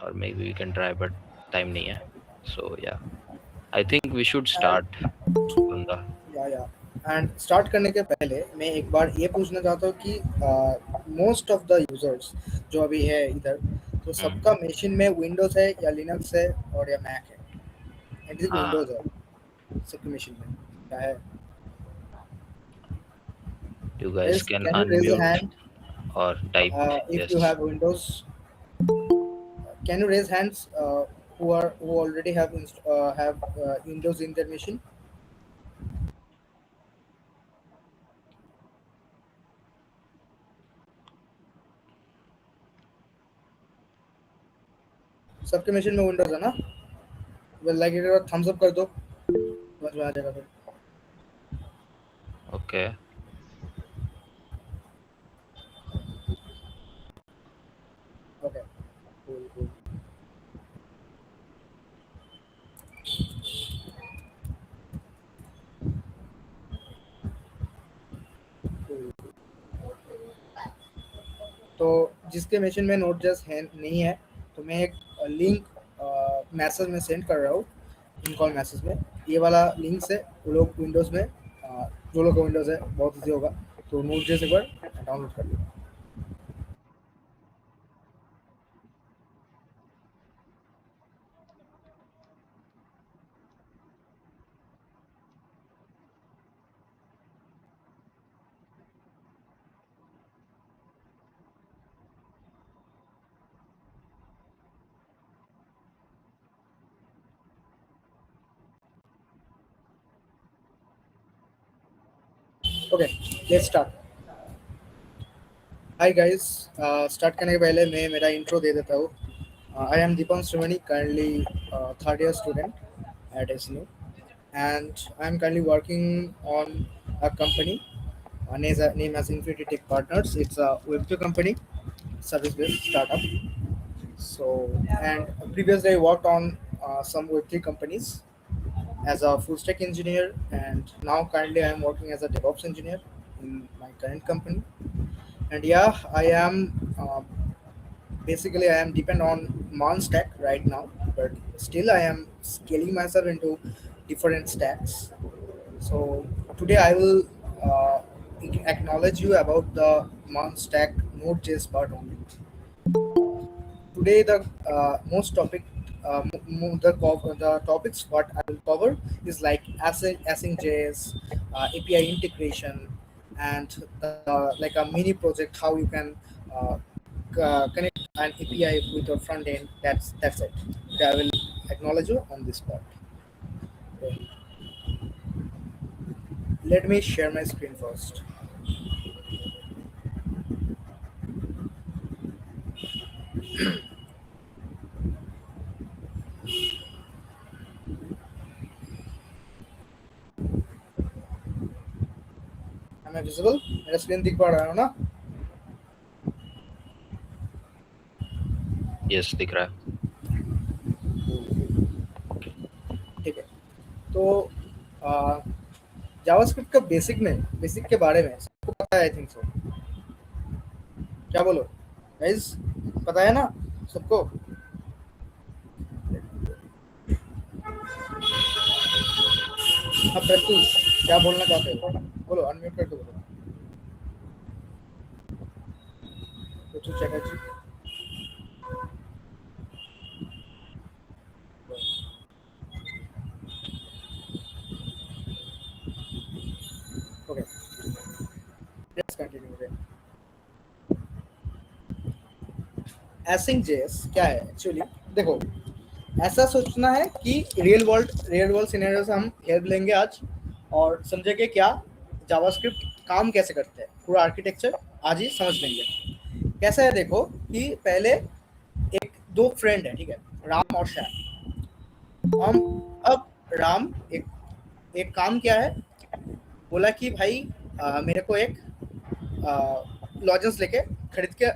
or maybe we can try, but time nahi hai. So yeah, I think we should And start, Bunda. या and start करने के पहले मैं एक बार ये पूछना चाहता हूँ कि मोस्ट ऑफ द यूजर्स जो अभी है इधर, तो Hmm. सबका मशीन में विंडोज है या लिनक्स है और या मैक है? एट लीस्ट हाँ, विंडोज है सबके मशीन में, क्या है? you guys Guys, can can you raise a unmute hand or type if you yes. have windows? Can you raise hands who already have windows in their machine? सबके machine में Windows है ना? Well like it, thumbs up कर दो, समझ में आ जाएगा फिर। Okay. Okay, cool cool. तो जिसके मशीन में नोट जस्ट है नहीं है, तो मैं एक लिंक मैसेज में सेंड कर रहा हूँ, इन कॉल मैसेज में। ये वाला लिंक से वो लोग विंडोज़ में जो लोग का विंडोज़ है बहुत ईजी होगा, तो नोट जस्ट एक बार डाउनलोड कर लो। Okay, let's start. Hi guys, start करने के पहले मैं मेरा इंट्रो दे देता हूँ। I am Deepak Shrimani, currently third year student at SNU, and I'm currently working on a company name as Infinity Tech Partners. It's a Web2 company, service-based startup. So, and previously I worked on some Web3 companies as a full stack engineer, and now currently I'm working as a DevOps engineer in my current company. And yeah, I am basically I am depend on Stack right now, but still I am scaling myself into different stacks. So today I will uh, acknowledge you about the Stack Node.js part only. Today the most topic the topics what I will cover is like async.js, API integration, and like a mini project how you can uh, connect an API with your front end. That's it. Okay, I will acknowledge you on this part. Okay. Let me share my screen first. Am I visible? मेरा screen दिख पा रहा है ना? Yes, दिख रहा है. ठीक है। तो जावास्क्रिप्ट का बेसिक के बारे में सबको पता है, आई थिंक सो। क्या बोलो गाइस, पता है ना सबको? हाँ प्रत्युष, क्या बोलना चाहते हो? बोलो, अनम्यूट करके बोलो। Pratyush Chatterjee. Okay, let's continue. Async JS क्या है एक्चुअली? देखो, ऐसा सोचना है कि रियल वर्ल्ड सिनेरियो से हम हेल्प लेंगे आज, और समझेंगे क्या जावास्क्रिप्ट काम कैसे करते हैं, पूरा आर्किटेक्चर आज ही समझ लेंगे। कैसा है देखो कि पहले एक दो फ्रेंड है, ठीक है, राम और श्याम। हम अब राम एक काम किया है, बोला कि भाई मेरे को एक लॉजेंस लेके खरीद के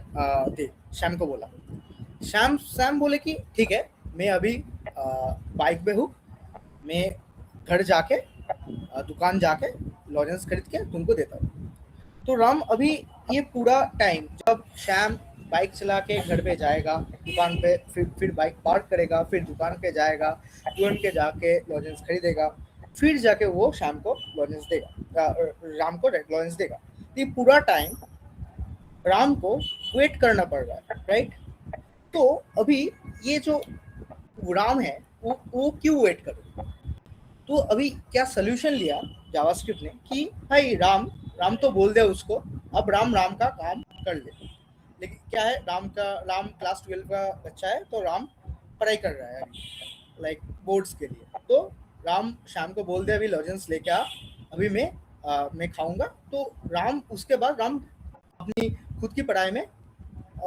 दे। श्याम को बोला। श्याम बोले कि ठीक है, मैं अभी बाइक पे हूँ, मैं घर जाके दुकान जाके लॉजेंस खरीद के तुमको देता हूँ। तो राम अभी ये पूरा टाइम जब श्याम बाइक चला के घर पे जाएगा, दुकान पे फिर बाइक पार्क करेगा, फिर दुकान पे जाएगा, तुरंत के जाके लॉजेंस खरीदेगा, फिर जाके वो शाम को लॉजेंस देगा, राम को लॉजेंस देगा। ये पूरा टाइम राम को वेट करना पड़ रहा है, राइट? तो अभी ये जो राम है वो क्यों वेट करे? तो अभी क्या सोल्यूशन लिया जावास्क्रिप्ट ने कि भाई राम तो बोल दे उसको, अब राम का काम कर ले। लेकिन क्या है, राम क्लास 12 का बच्चा है, तो राम पढ़ाई कर रहा है अभी, लाइक बोर्ड्स के लिए। तो राम शाम को बोल दे अभी लॉजेंस लेके आ, अभी मैं खाऊंगा। तो राम उसके बाद राम अपनी खुद की पढ़ाई में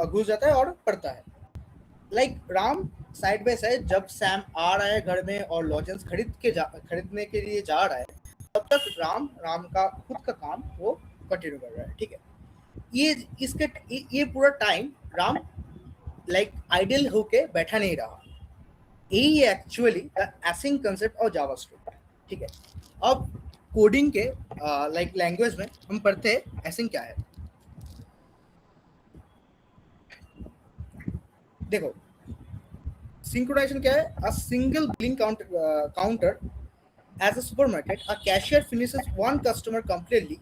घुस जाता है और पढ़ता है। Like Ram side by side जब सैम आ रहा है घर में और लॉजेंस खरीदने के लिए जा रहा है, तब तक राम का खुद का काम वो कंटिन्यू कर रहा है, ठीक है? ये पूरा टाइम राम लाइक आइडल होके बैठा नहीं रहा। यही है actually the async concept of JavaScript, ठीक है? अब कोडिंग के लाइक लैंग्वेज में हम पढ़ते हैं एसिंग क्या है। देखो सिंक्रोनाइजेशन क्या है? A single billing counter as a supermarket, a cashier finishes one customer completely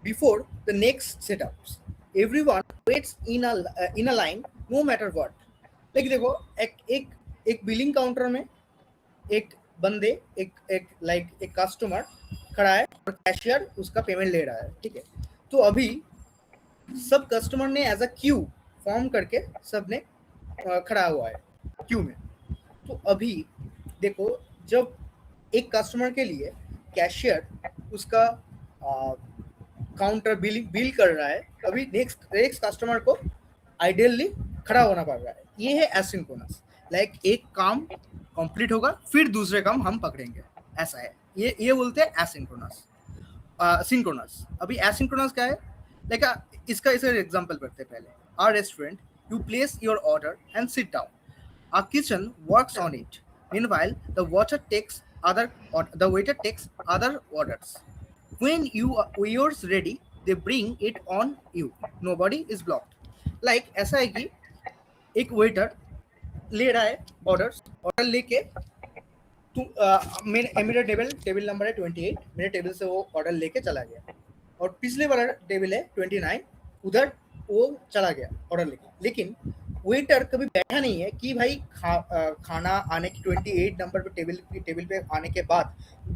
before the next setups. Everyone waits in a line, no matter what. like देखो एक बिलिंग काउंटर में एक बंदे एक कस्टमर खड़ा है और कैशियर उसका पेमेंट ले रहा है, ठीक है? तो अभी सब कस्टमर ने एज अ क्यू फॉर्म करके सबने खड़ा हुआ है क्यू में। तो अभी देखो जब एक कस्टमर के लिए कैशियर उसका काउंटर बिल कर रहा है, अभी नेक्स्ट कस्टमर को आइडियली खड़ा होना पड़ रहा है। ये है एसिंक्रोनस। लाइक एक काम कंप्लीट होगा फिर दूसरे काम हम पकड़ेंगे, ऐसा है। ये बोलते हैं एसिंक्रोनस। सिंक्रोनस। अभी एसिंक्रोनस क्या है? लाइक इसका एग्जांपल पढ़ते हैं पहले। Our restaurant, you place your order and sit down. Our kitchen works on it. Meanwhile, the waiter takes other orders. When yours ready, they bring it on you. Nobody is blocked. Like ऐसा है कि एक waiter ले रहा है order लेके मेरा table number है 28, मेरे टेबल से वो ऑर्डर लेके चला गया और पिछले वाला टेबल है 29, उधर वो चला गया ऑर्डर लेके। लेकिन वेटर कभी बैठा नहीं है कि भाई खाना आने की 28 नंबर पे टेबल पे आने के बाद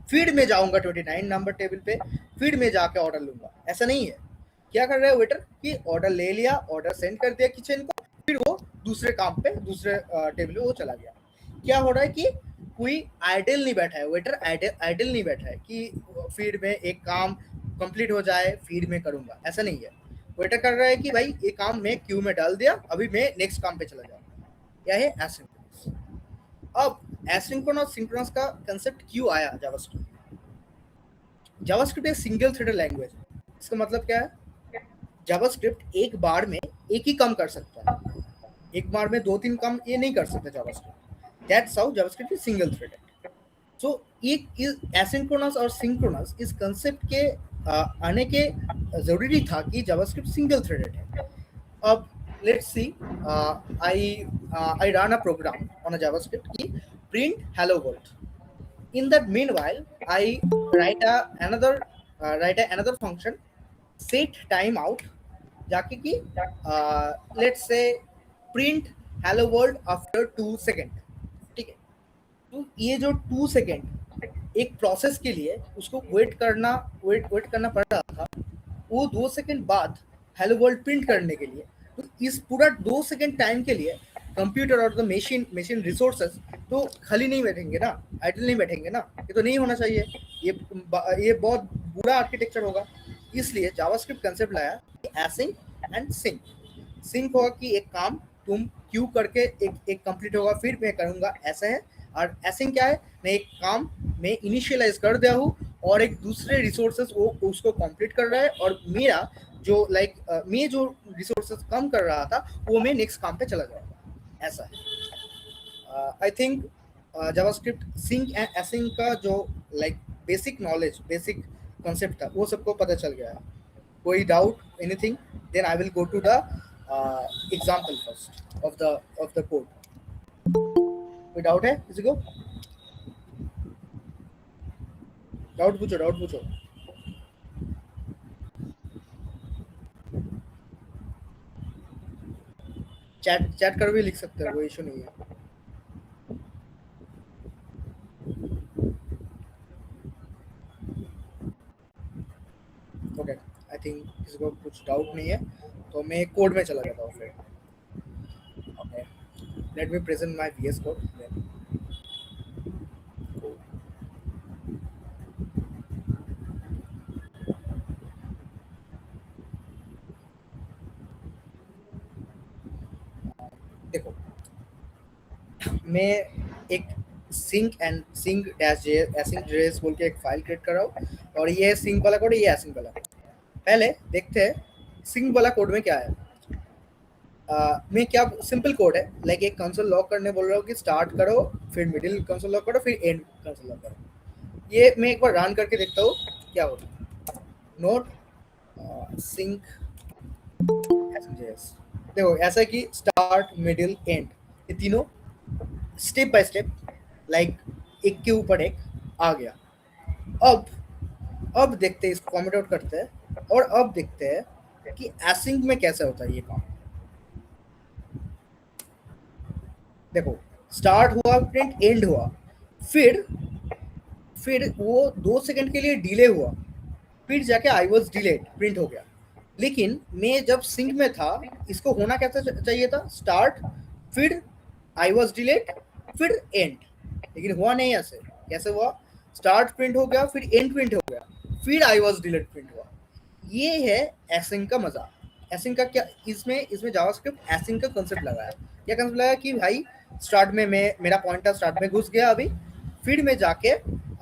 फिर मैं जाऊंगा 29 नंबर टेबल पे, फिर मैं जाके ऑर्डर लूंगा। ऐसा नहीं है। क्या कर रहा है वेटर कि ऑर्डर ले लिया, ऑर्डर सेंड कर दिया किचन को, फिर वो दूसरे काम पे दूसरे टेबल पे वो चला गया। क्या हो रहा है कि कोई आइडल नहीं बैठा है, वेटर आइडल नहीं बैठा है कि फिर मैं एक काम कंप्लीट हो जाए फिर मैं करूंगा, ऐसा नहीं है। वेटर कर रहा है कि भाई ये काम मैं क्यू में डाल दिया, अभी मैं नेक्स्ट काम पे चला जाऊंगा। यह है एसिंक्रोनस। अब एसिंक्रोनस सिंक्रोनस का कंसेप्ट क्यों आया जावास्क्रिप्ट में? जावास्क्रिप्ट एक सिंगल थ्रेडेड लैंग्वेज है। इसका मतलब क्या है? जावास्क्रिप्ट एक बार में एक ही काम कर सकता है, एक बार में 2-3 काम ये नहीं कर सकता JavaScript. That's how JavaScript is single threaded. So एक एसिंक्रोनस और सिंक्रोनस इस कंसेप्ट के आने के जरूरी था कि जावास्क्रिप्ट सिंगल थ्रेडेड है। अब let's see, I run a program on a JavaScript की print hello world. In that meanwhile I write another function set time out, जाके कि let's say print hello world after 2 second, ठीक है? तो ये जो 2 सेकेंड एक प्रोसेस के लिए उसको वेट करना पड़ रहा था, वो 2 सेकेंड बाद हेलो वर्ल्ड प्रिंट करने के लिए। तो इस पूरा 2 सेकेंड टाइम के लिए कंप्यूटर और द मशीन रिसोर्सेज तो खाली नहीं बैठेंगे ना, आइडल नहीं बैठेंगे ना। ये तो नहीं होना चाहिए, ये बहुत बुरा आर्किटेक्चर होगा। इसलिए जावास्क्रिप्ट कंसेप्ट लाया एसिंक एंड सिंक। सिंक होगा कि एक काम तुम क्यू करके एक कंप्लीट होगा फिर मैं करूंगा, ऐसा है। और एसिंक क्या है? मैं एक काम मैं इनिशियलाइज कर दिया हूँ और एक दूसरे रिसोर्सेज वो उसको कंप्लीट कर रहा है, और मेरा जो मैं जो रिसोर्सेज कम कर रहा था वो मैं नेक्स्ट काम पे चला जाऊंगा, ऐसा है। I think JavaScript sync and async का जो बेसिक नॉलेज, बेसिक कंसेप्ट था वो सबको पता चल गया है। कोई doubt anything? Then I will go to the example first of the code. कोई डाउट है किसी को? डाउट पूछो, डाउट पूछो। चैट चैट कर भी लिख सकते हो, कोई इशू नहीं है। ओके, आई थिंक किसी को कुछ डाउट नहीं है, तो मैं कोड में चला जाता हूँ फिर। Okay, let me present my VS code then. देखो, मैं एक सिंक डैश एसिंक जेएस बोल के एक फाइल क्रिएट कर रहा हूँ, और ये सिंक वाला कोड, ये एसिंक वाला। पहले देखते हैं सिंक वाला कोड में क्या है। मैं क्या सिंपल कोड है, लाइक एक कंसोल लॉक करने बोल रहा हूँ कि स्टार्ट करो, फिर मिडिल कंसोल लॉक करो, फिर एंड कंसोल लॉक करो। ये मैं एक बार रन करके देखता हूँ क्या होगा। नोट सिंक एसएनजेएस। देखो ऐसा कि स्टार्ट मिडिल एंड, ये तीनों स्टेप बाय स्टेप, लाइक एक के ऊपर एक आ गया। अब देखते हैं, इसको कमेंट आउट करते हैं, और अब देखते हैं कि एसिंक में कैसे होता है ये काम। देखो, स्टार्ट हुआ, प्रिंट एंड हुआ, फिर वो 2 सेकंड के लिए डिले हुआ, फिर जाके आई वॉज डिलेड प्रिंट हो गया। लेकिन मैं जब सिंक में था, इसको होना कैसा चाहिए था, स्टार्ट फिर आई वॉज डिलेड फिर एंड, लेकिन हुआ नहीं ऐसे। कैसे हुआ, स्टार्ट प्रिंट हो गया, फिर एंड प्रिंट हो गया, फिर आई वॉज डिलेड प्रिंट हुआ। ये है एसिंक का मजा। एसिंक का क्या, इसमें जावास्क्रिप्ट एसिंक का कंसेप्ट लगाया। क्या कंसेप्ट लगाया कि भाई स्टार्ट में मेरा पॉइंटर स्टार्ट में घुस गया अभी, फिर मैं जाके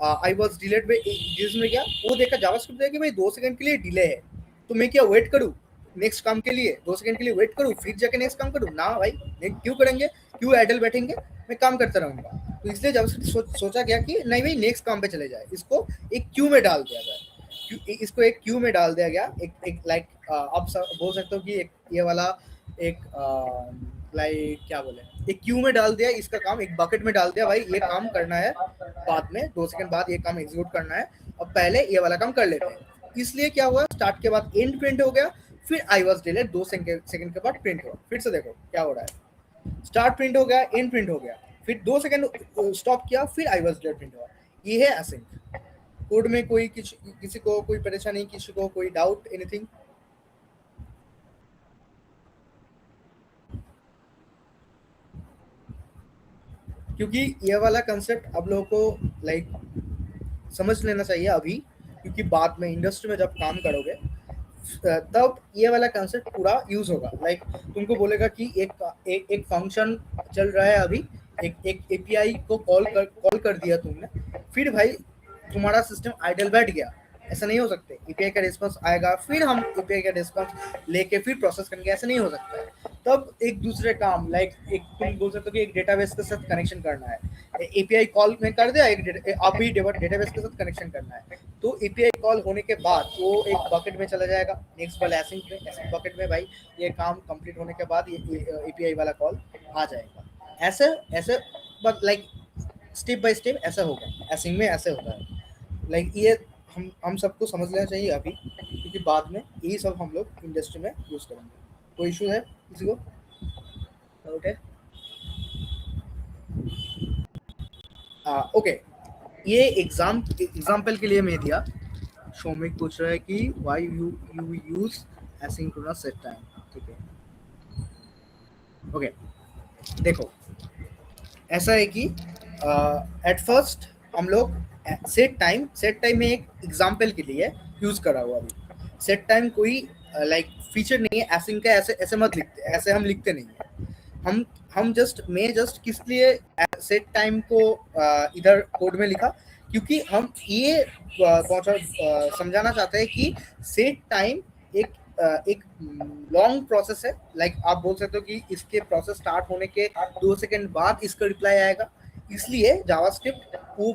आई वॉज डिलेड में जिसमें क्या वो देखा, जावास्क्रिप्ट देखा कि भाई 2 सेकंड के लिए डिले है, तो मैं क्या वेट करूँ नेक्स्ट काम के लिए, 2 सेकंड के लिए वेट करूँ फिर जाके नेक्स्ट काम करूँ ना भाई, क्यों करेंगे, क्यों आइडल बैठेंगे, मैं काम करता रहूंगा। तो इसलिए जावास्क्रिप्ट सोचा गया कि नहीं भाई नेक्स्ट काम पे चले जाए, इसको एक क्यू में डाल दिया जाए। इसको एक क्यू में डाल दिया गया, एक लाइक आप बोल सकते हो कि एक ये वाला एक लाइक क्या बोले, एक क्यू में डाल दिया इसका काम, एक बकेट में डाल दिया, भाई ये काम करना है बाद में, 2 सेकंड बाद ये काम एग्जीक्यूट करना है, अब पहले ये वाला काम कर लेते हैं। इसलिए क्या हुआ, स्टार्ट के बाद एंड प्रिंट हो गया, फिर आई वॉज डिलेड 2 सेकंड के बाद प्रिंट हुआ। फिर से देखो क्या हो रहा है, स्टार्ट प्रिंट हो गया, एंड प्रिंट हो गया, फिर 2 सेकंड स्टॉप किया, फिर आई वॉज डिलेड प्रिंट हुआ। ये है एसिंक कोड में। कोई किसी को कोई परेशानी, किसी को कोई डाउट, एनीथिंग? क्योंकि ये वाला कंसेप्ट आप लोगों को लाइक समझ लेना चाहिए अभी, क्योंकि बाद में इंडस्ट्री में जब काम करोगे तब ये वाला कंसेप्ट पूरा यूज होगा। लाइक तुमको बोलेगा कि एक फंक्शन चल रहा है अभी, एक एपीआई को कॉल कर दिया तुमने, फिर भाई तुम्हारा सिस्टम आइडल बैठ गया, ऐसा नहीं हो सकता। एपीआई का रिस्पांस आएगा, फिर हम एपीआई का रिस्पांस लेके फिर प्रोसेस करेंगे, ऐसा नहीं हो सकता है। तब एक दूसरे काम, लाइक एक तुम बोल सकते हो कि एक डेटाबेस के साथ कनेक्शन करना है, एपीआई कॉल में कर दिया, अभी डेटाबेस के साथ कनेक्शन करना है, तो एपीआई कॉल होने के बाद वो एक बकेट में चला जाएगा, नेक्स्ट वाला एसिंक बकेट में, भाई ये काम कंप्लीट होने के बाद ये एपीआई वाला कॉल आ जाएगा। ऐसे ऐसे but like step by step ऐसा होगा, एसिंक में ऐसे होता है। लाइक ये हम सबको समझ लेना चाहिए अभी, क्योंकि बाद में यही सब हम लोग इंडस्ट्री में यूज करेंगे। कोई इशू है किसी को? ओके ओके, ये एग्जाम्पल के लिए मैं दिया। शौमिक पूछ रहा है कि why you use asynchronous set time. ठीक है, ओके देखो ऐसा है कि एट फर्स्ट हम लोग सेट टाइम में एक एग्जाम्पल के लिए यूज करा हुआ। अभी सेट टाइम कोई लाइक फीचर नहीं है एसिंक का, ऐसे ऐसे मत लिखते, ऐसे हम लिखते नहीं है। हम मैं जस्ट किस लिए सेट टाइम को इधर कोड में लिखा, क्योंकि हम ये समझाना चाहते हैं कि सेट टाइम एक लॉन्ग प्रोसेस है। लाइक आप बोल सकते हो कि इसके प्रोसेस स्टार्ट होने के 2 सेकंड बाद इसका रिप्लाई आएगा, इसलिए जावास्क्रिप्ट वो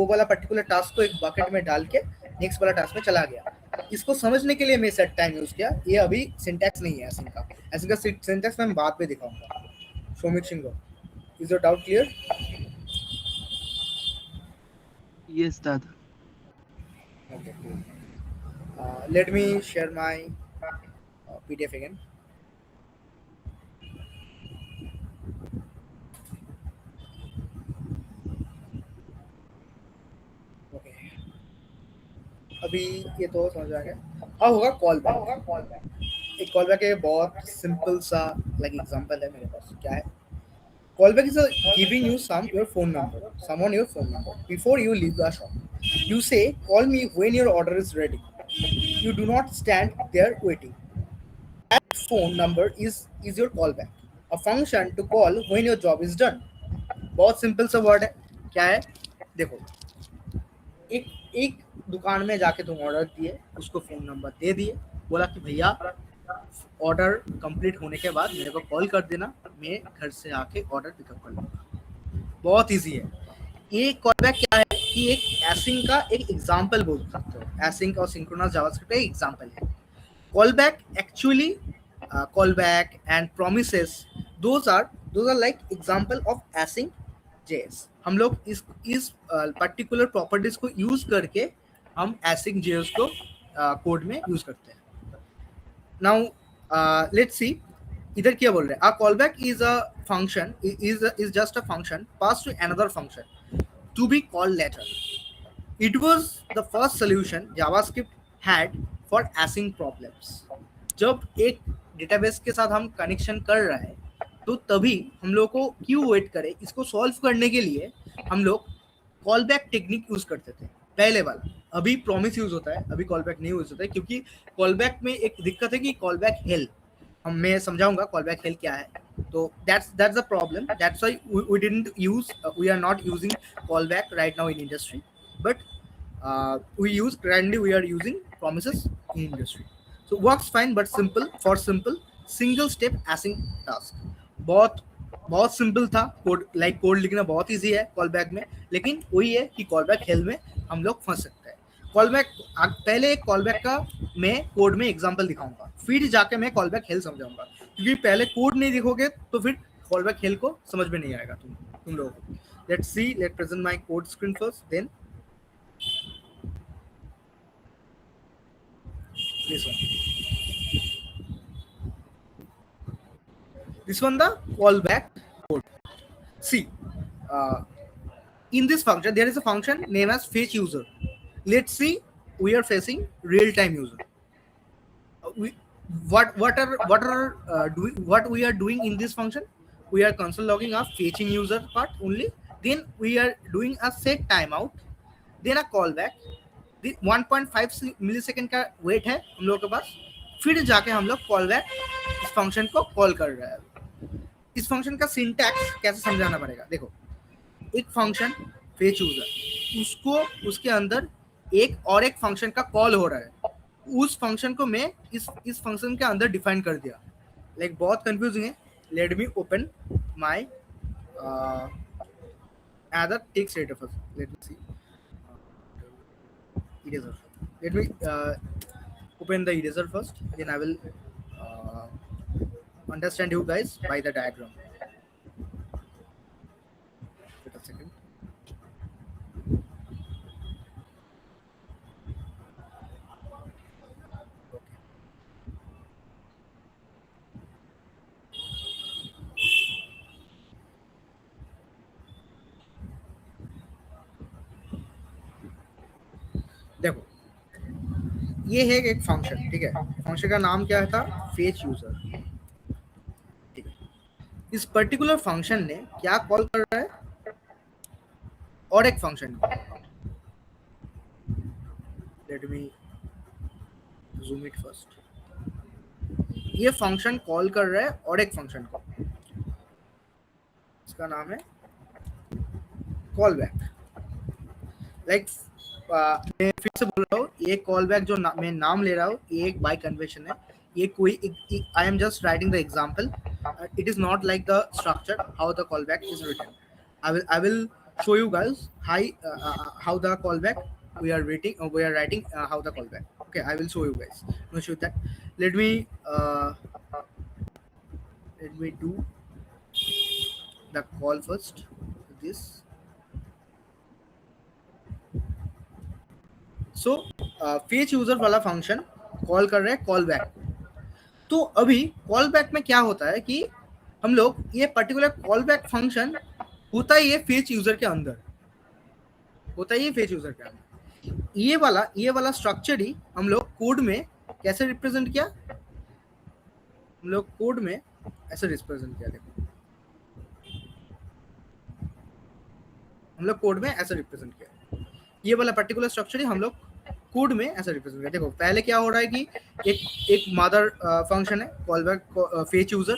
वाला पर्टिकुलर टास्क को एक बकेट में डाल के नेक्स्ट वाला टास्क में चला गया। इसको समझने के लिए मैं सेट टाइम यूज किया। ये अभी सिंटैक्स नहीं है एसिंग का। एसिंग का सिंटैक्स मैं बाद में दिखाऊंगा। Soumik Singh, is your doubt clear? Yes, Dad. Okay, cool. Let me share my PDF again. Okay. अभी ये तो समझ आ गया। अब होगा कॉल बैक। एक कॉल बैक है, बहुत सिंपल सा लाइक एग्जांपल है मेरे पास। क्या है? Call back is a giving you your phone number, someone your phone number before you leave the shop. You say, "Call me when your order is ready." You do not stand there waiting. That phone number is your callback, a function to call when your job is done. बहुत simple सा word है। क्या है? देखो, एक एक दुकान में जाके तुम ऑर्डर दिए, उसको फोन नंबर दे दिए, बोला कि भैया ऑर्डर कंप्लीट होने के बाद मेरे को कॉल कर देना, मैं घर से आके ऑर्डर पिकअप कर लूँगा। बहुत इजी है। ये कॉलबैक क्या है कि एक एसिंग का एक एग्जांपल बोल सकते हो। एसिंग और सिंक्रोनस जावास्क्रिप्ट का एग्जांपल है। Callback actually callback and promises, those are like example of async JS। हम लोग इस पर्टिकुलर प्रॉपर्टीज को यूज करके हम async JS को कोड में यूज करते हैं। नाउ लेट्स सी इधर क्या बोल रहे हैं। Callback is a function, is just a function pass to another function to be called later. It was the first solution JavaScript had for async problems। जब एक database के साथ हम कनेक्शन कर रहे हैं तो तभी हम लोग को क्यों वेट करें, इसको सॉल्व करने के लिए हम लोग कॉल बैक टेक्निक यूज करते थे पहले वाला। अभी प्रॉमिस यूज होता है, अभी कॉल बैक नहीं यूज होता है, क्योंकि कॉल बैक में एक दिक्कत है कि कॉल बैक हेल, हम मैं समझाऊंगा कॉल बैक हेल क्या है। तो that's the problem, that's why we are not using callback right now in industry, but currently we are using promises in industry। So works fine, but simple single step async task। बहुत बहुत simple था। Code लिखना बहुत easy है call back में, लेकिन वही है कि कॉल बैक हेल में हम लोग फंस सकते हैं। कॉल बैक पहले एक कॉल बैक का मैं कोड में एग्जांपल दिखाऊंगा, फिर जाके मैं कॉल बैक हेल समझाऊंगा, क्योंकि पहले कोड नहीं दिखोगे तो फिर कॉल बैक हेल को समझ में नहीं आएगा तुम लोगों को। Let's present my code screen first, then this one the callback code। See, in this function there is a function named as fetch user। Let's see, we are facing real time user। What we are doing in this function, we are console logging a fetching user part only, then we are doing a set timeout, then a callback। 1.5 millisecond का wait है हम लोग के पास, फिर जाके हम लोग call back इस फंक्शन को कॉल कर रहे हैं। इस फंक्शन का सिंटैक्स कैसे समझाना पड़ेगा, देखो। एक फंक्शन फेच यूजर, उसको उसके अंदर एक और एक फंक्शन का कॉल हो रहा है, उस फंक्शन को मैं इस फंक्शन के अंदर डिफाइन कर दिया। लाइक बहुत कंफ्यूजिंग है। Let me open my other text editor first. Let me see eraser। Let me open the eraser first, then I will understand you guys by the diagram। Wait a second। देखो, ये है एक function, ठीक है। Function का नाम क्या था? फेच यूजर, ठीक है। इस पर्टिकुलर फंक्शन ने क्या कॉल कर रहा है? और एक फंक्शन को। Let me zoom it first. ये फंक्शन कॉल कर रहा है और एक फंक्शन को, इसका नाम है कॉल बैक। लाइक मैं फिर से बोल रहा हूँ, ये कॉल बैक जो मैं नाम ले रहा हूँ, ये एक बाय कन्वेंशन है। ये कोई I am just writing the example, it is not like the structure how the callback is written. I will show you guys how the callback we are writing how the callback। Okay, I will show you guys. No issue with that. Let me do the call first. This. So fetch user वाला function call कर रहे हैं call back. तो अभी call back में क्या होता है कि हम लोग ये पर्टिकुलर कॉल बैक फंक्शन होता ही है फेच यूजर के अंदर, होता ही है फेच यूजर के अंदर। ये वाला स्ट्रक्चर ही हम लोग कोड में कैसे रिप्रेजेंट किया, हम लोग कोड में ऐसे रिप्रेजेंट किया। देखो हम लोग कोड में ऐसे रिप्रेजेंट किया, ये वाला पर्टिकुलर स्ट्रक्चर ही हम लोग कोड में ऐसा रिप्रेजेंट किया। देखो पहले क्या हो रहा है कि एक मदर फंक्शन है कॉल बैक फेच यूजर,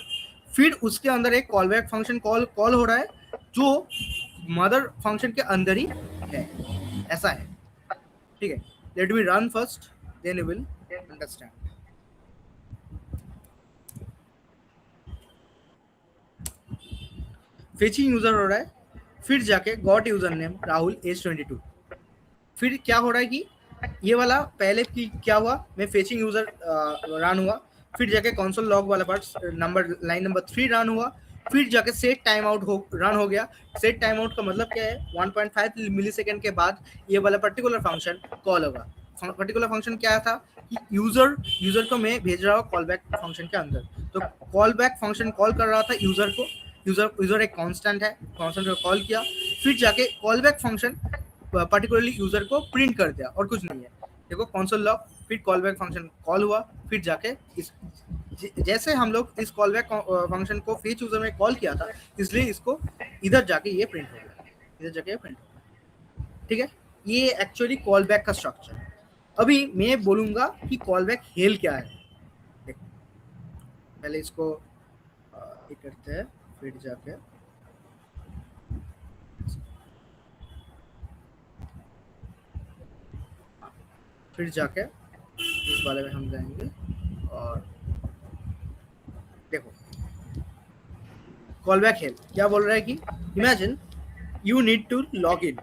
फिर उसके अंदर एक कॉल बैक फंक्शन कॉल हो रहा है जो मदर फंक्शन के अंदर ही है, ऐसा है। ठीक है, let me run first then you will understand. Fetching user हो रहा है, फिर जाके got user name Rahul age 22। फिर क्या हो रहा है कि ये वाला पहले की क्या हुआ, मैं फेचिंग यूजर रन हुआ, फिर जाके कंसोल लॉग वाला पार्ट लाइन नंबर 3 रन हुआ, फिर जाके सेट टाइम आउट रन हो गया। सेट टाइम आउट का मतलब क्या है, 1.5 मिलीसेकंड के बाद ये वाला पर्टिकुलर फंक्शन कॉल होगा। पर्टिकुलर फंक्शन क्या था कि यूजर को मैं भेज रहा हूँ कॉल बैक फंक्शन के अंदर। तो कॉल बैक फंक्शन कॉल कर रहा था यूजर को, यूजर एक कांस्टेंट है, कांस्टेंट को कॉल किया, फिर जाके call back function particularly user को प्रिंट कर दिया और कुछ नहीं है। देखो कंसोल लॉग, फिर कॉल बैक फंक्शन कॉल हुआ, फिर जाके जैसे हम लोग इस कॉल बैक फंक्शन को फेच यूजर में कॉल किया था, इसलिए इसको इधर जाके ये प्रिंट हो गया, इधर जाके ये प्रिंट हो गया। ठीक है, ये एक्चुअली कॉल बैक का स्ट्रक्चर है। अभी मैं बोलूंगा कि कॉल बैक हेल क्या है। देखो पहले इसको ये करते हैं, फिर जाके इस वाले में हम जाएंगे और देखो कॉल बैक हेल्प क्या बोल रहा है कि imagine you need to log in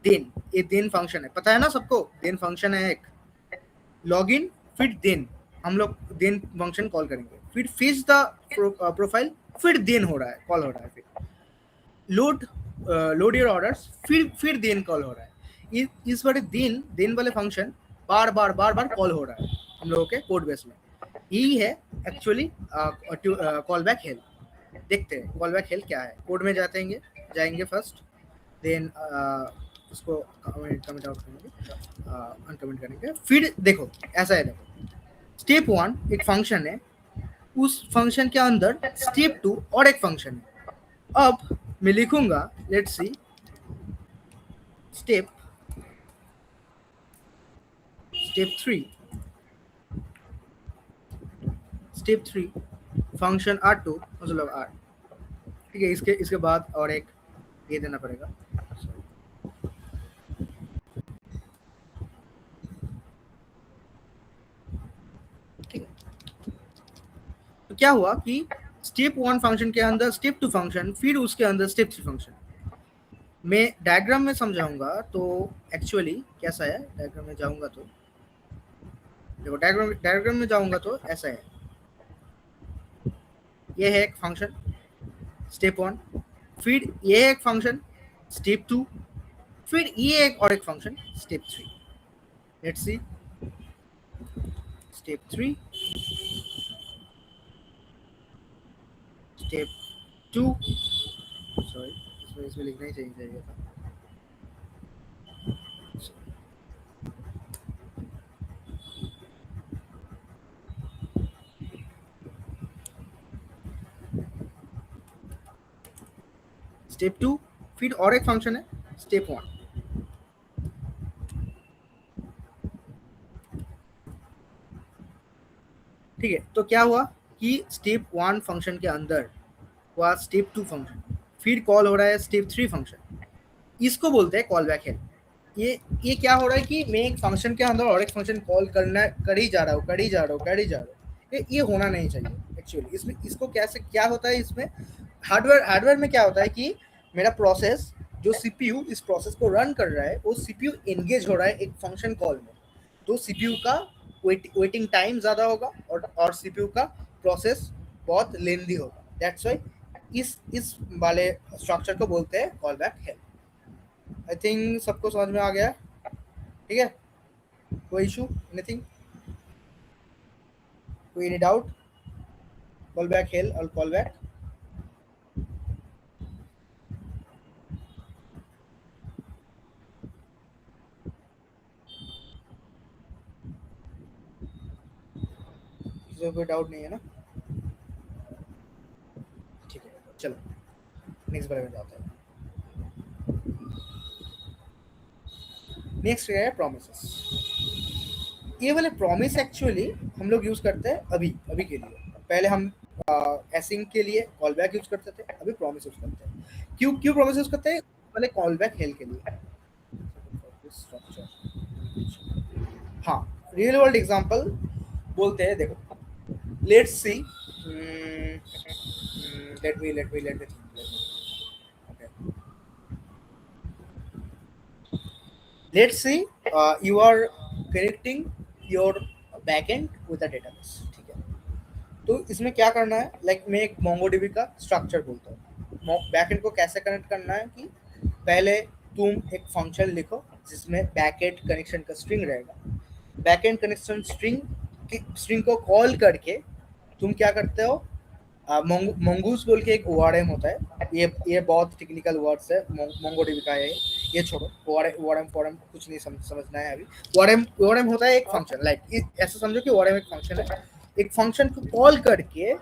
then, ये देन फंक्शन है, पता है ना सबको, देन फंक्शन है एक, लॉग इन फिर देन हम लोग देन फंक्शन कॉल करेंगे, फिर फिच द प्रोफाइल, फिर देन हो रहा है कॉल हो रहा है, फिर लोड योर ऑर्डर्स, फिर देन कॉल हो रहा है। इस बारे देन वाले फंक्शन बार बार कॉल हो रहा है हम लोगों के कोड बेस में। यही है एक्चुअली कॉल बैक हेल्प। देखते हैं कॉल बैक हेल्प क्या है। कोड में जाएंगे फर्स्ट, देन उसको कमेंट आउट करेंगे, अनकमेंट करेंगे, फिर देखो ऐसा है। देखो स्टेप 1 एक फंक्शन है, उस फंक्शन के अंदर स्टेप 2 और एक फंक्शन है। अब मैं लिखूंगा, let's see step 3 function R2 मतलब R। ठीक है, इसके बाद और एक ये देना पड़ेगा। ठीक है, तो क्या हुआ कि स्टेप 1 फंक्शन के अंदर स्टेप 2 फंक्शन, फिर उसके अंदर स्टेप 3 फंक्शन। मैं डायग्राम में समझाऊंगा तो एक्चुअली कैसा है, डायग्राम में जाऊंगा तो देखो डायग्राम में जाऊंगा तो ऐसा है। ये है एक फंक्शन स्टेप 1, फिर ये एक फंक्शन स्टेप 2, फिर ये एक और एक function step 3। Let's see step 3, step 2, sorry इसमें लिखना ही चाहिए था। स्टेप 2, फिर और एक फंक्शन है स्टेप 1। ठीक है, तो क्या हुआ कि स्टेप 1 फंक्शन के अंदर हुआ स्टेप 2 फंक्शन, फिर कॉल हो रहा है स्टेप 3 फंक्शन। इसको बोलते हैं कॉल बैक हेल्प। ये क्या हो रहा है कि मैं एक फंक्शन के अंदर और एक फंक्शन कॉल कर ही जा रहा हूँ। ये होना नहीं चाहिए एक्चुअली। इसमें इसको कैसे क्या होता है, इसमें हार्डवेयर में क्या होता है कि मेरा प्रोसेस जो सीपीयू इस प्रोसेस को रन कर रहा है, वो सीपीयू एंगेज हो रहा है एक फंक्शन कॉल में। तो सीपीयू का वेटिंग टाइम ज़्यादा होगा और सीपीयू का प्रोसेस बहुत लेंदी होगा। दैट्स वाई इस वाले स्ट्रक्चर को बोलते हैं call back help. I think सबको समझ में आ गया है, ठीक है? कोई इशू, एनीथिंग, कोई any doubt? Call back help और कॉल बैक कोई डाउट नहीं है ना? ठीक है, चलो नेक्स्ट बारे में जाते हैं। नेक्स्ट है प्रोमिसेस। ये वाले प्रॉमिस एक्चुअली हम लोग यूज करते हैं अभी अभी के लिए। पहले हम एसिंग के लिए कॉल बैक यूज करते थे, अभी प्रॉमिस यूज करते हैं। क्यों क्यों प्रॉमिस यूज करते हैं? पहले कॉल बैक हेल के लिए। हाँ, रियल वर्ल्ड एग्जांपल बोलते हैं, देखो let's see, let me okay, let's see, you are connecting your backend with a database, ठीक है? तो इसमें क्या करना है, लाइक मैं एक मोंगोडीबी का स्ट्रक्चर बोलता हूँ। बैकएंड को कैसे कनेक्ट करना है कि पहले तुम एक फंक्शन लिखो जिसमें बैकएंड कनेक्शन का स्ट्रिंग रहेगा। बैकएंड कनेक्शन स्ट्रिंग को कॉल करके तुम क्या करते हो, मंगूस बोल के एक ओआरएम होता है। ये बहुत टेक्निकल वर्ड्स है, मोंगोडीबी का है ये छोड़ो। ओआरएम फॉरम कुछ नहीं समझना है अभी। ओआरएम होता है एक फंक्शन, लाइक ऐसा समझो कि ओआरएम एक फंक्शन है। एक फंक्शन को कॉल करके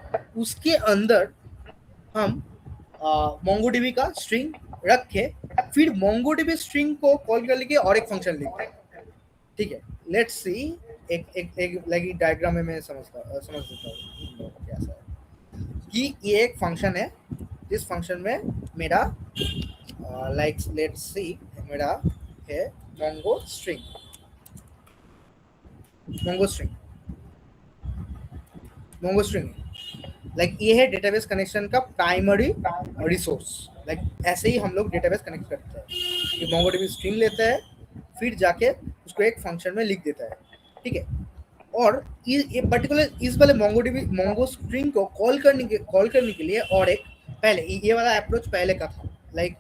उसके अंदर हम मोंगोडीबी का स्ट्रिंग रख के फिर मोंगोडीबी स्ट्रिंग को कॉल कर लेके और एक फंक्शन लिखते हैं, ठीक है? लेट्स सी, एक लाइक डायग्राम में मैं समझ देता हूँ कैसा है कि ये एक फंक्शन है। इस फंक्शन में मेरा लाइक लेट्स सी मेरा है मोंगो स्ट्रिंग लाइक ये है डेटाबेस कनेक्शन का प्राइमरी रिसोर्स। लाइक ऐसे ही हम लोग डेटाबेस कनेक्ट करते हैं कि मोंगोडीबी स्ट्रिंग लेता है फिर जाके उसको एक फंक्शन में लिख देता है, ठीक है? और ये पर्टिकुलर इस वाले मोंगो स्ट्रिंग को कॉल करने के लिए और एक पहले ये वाला अप्रोच पहले का था। लाइक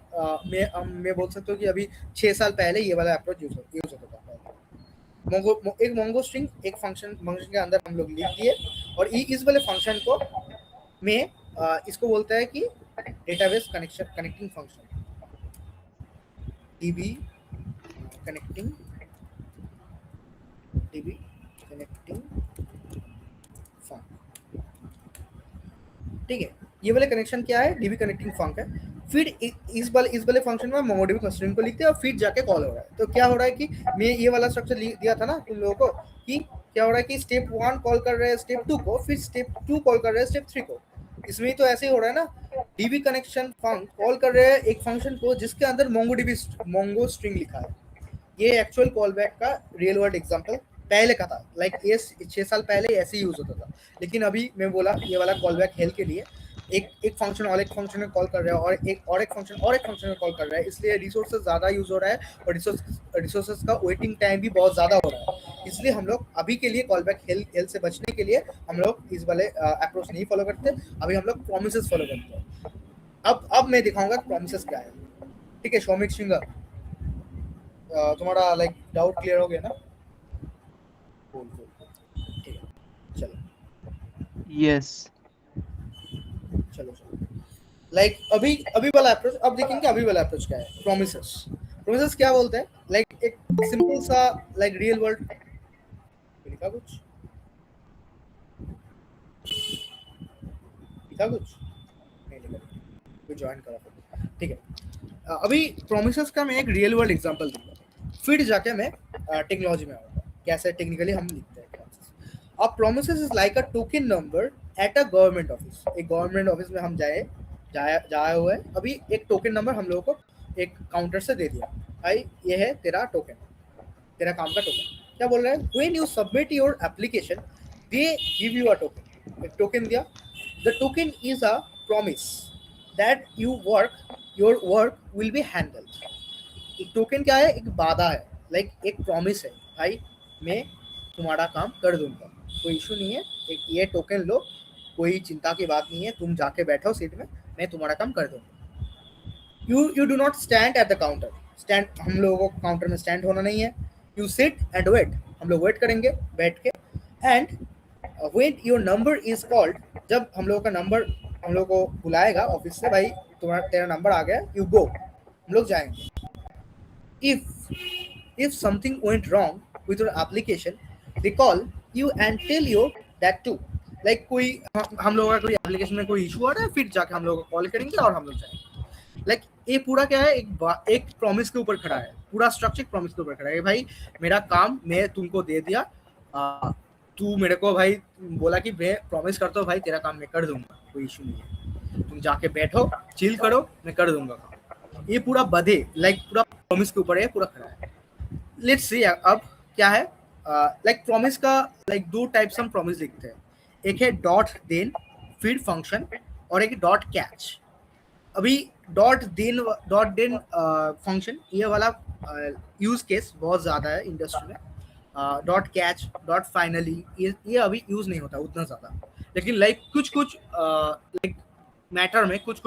मैं बोल सकता हूँ कि अभी 6 साल पहले ये वाला अप्रोच यूज होता था। एक मोंगो स्ट्रिंग एक फंक्शन के अंदर हम लोग लिख दिए और इस वाले फंक्शन को में इसको बोलता है कि database connecting function, DB connecting func, ठीक है? ये वाले कनेक्शन क्या है? डीबी कनेक्टिंग फंक है। फिर इस वाले फंक्शन में मोंगोडीबी स्ट्रिंग को लिखते हैं और फिर जाके कॉल हो रहा है। तो क्या हो रहा है कि मैं ये वाला स्ट्रक्चर दिया था ना तुम लोगों को कि क्या हो रहा है कि स्टेप 1 कॉल कर रहे हैं स्टेप 2 को, फिर स्टेप 2 कॉल कर रहे हैं स्टेप 3 को। इसमें तो ऐसे ही हो रहा है ना, डीबी कनेक्शन फंक कॉल कर रहे हैं एक फंक्शन को जिसके अंदर मोंगो स्ट्रिंग लिखा है। ये एक्चुअल कॉल बैक का रियल वर्ल्ड एग्जांपल पहले का था। लाइक ये 6 साल पहले ऐसे ही यूज होता था, लेकिन अभी मैं बोला ये वाला कॉल बैक हेल्प के लिए एक फंक्शन और एक फंक्शन में कॉल कर रहा है और एक फंक्शन में कॉल कर रहा है, इसलिए रिसोर्सेज ज़्यादा यूज हो रहा है और रिसोर्सेज का वेटिंग टाइम भी बहुत ज़्यादा हो रहा है। इसलिए हम लोग अभी के लिए कॉल बैक हेल्प से बचने के लिए हम लोग इस वाले अप्रोच नहीं फॉलो करते। अभी हम लोग प्रोमिसेस फॉलो करते हैं। अब मैं दिखाऊंगा प्रोमिसेस क्या है, ठीक है? शौमिक सिंगर, तुम्हारा लाइक डाउट क्लियर हो गया ना? ठीक है, चलो Yes. चलो लाइक अभी वाला अप्रोच अब देखेंगे। अभी वाला अप्रोच क्या है? प्रोमिसेस क्या बोलते हैं? लाइक एक सिंपल सा लाइक रियल वर्ल्ड लिखा कुछ नहीं लिखा, कोई ज्वाइन करा, ठीक है? अभी प्रोमिसेस का मैं एक रियल वर्ल्ड एग्जांपल दूंगा, फिर जाके मैं टेक्नोलॉजी में आऊंगा कैसे टेक्निकली हम लिखते हैं। अब promises is like a token number at a government office. एक गवर्नमेंट ऑफिस में हम जाया हुआ है, अभी एक टोकन नंबर हम लोगों को एक काउंटर से दे दिया, भाई ये है तेरा टोकन, तेरा काम का टोकन। क्या बोल रहा है? When you submit your application they give you a token. एक टोकन दिया। The token is a promise that your work will be handled. एक टोकन क्या है? एक वादा है, लाइक एक प्रॉमिस है, भाई मैं तुम्हारा काम कर दूंगा, कोई इशू नहीं है, एक ये टोकन लो, कोई चिंता की बात नहीं है, तुम जाके बैठो सीट में, मैं तुम्हारा काम कर दूंगा। You do not stand at the counter, stand, हम लोगों को काउंटर में स्टैंड होना नहीं है। यू सिट एंड वेट, हम लोग वेट करेंगे बैठ के। And when your number is called, जब हम लोगों का नंबर, हम लोग को बुलाएगा ऑफिस से, भाई तुम्हारा तेरा नंबर आ गया, यू गो, हम लोग जाएंगे। If something went wrong with your application, they call you and tell you that too. Like कोई हम लोगों का कोई एप्लीकेशन में कोई इशू आ रहा है, फिर जाके हम लोग को कॉल करेंगे और हम लोग जाएंगे। लाइक ये पूरा क्या है, एक प्रॉमिस के ऊपर खड़ा है, पूरा स्ट्रक्चर प्रॉमिस के ऊपर खड़ा है। भाई मेरा काम मैं तुमको दे दिया, तू मेरे को भाई बोला कि मैं प्रॉमिस करता हूँ भाई तेरा काम मैं कर दूंगा, कोई इशू नहीं है, तुम जाके बैठो चिल करो, मैं कर दूंगा काम। ये पूरा बधे लाइक पूरा प्रॉमिस के ऊपर है, पूरा खड़ा है। लेट्स सी अब क्या है, लाइक प्रॉमिस का लाइक दो टाइप्स हम प्रॉमिस लिखते हैं, एक है डॉट देन फिर फंक्शन, और एक डॉट कैच। अभी डॉट देन फंक्शन ये वाला यूज केस बहुत ज्यादा है इंडस्ट्री में। डॉट कैच, डॉट फाइनली, ये अभी यूज नहीं होता उतना ज्यादा, लेकिन लाइक कुछ लाइक मैटर में, कुछ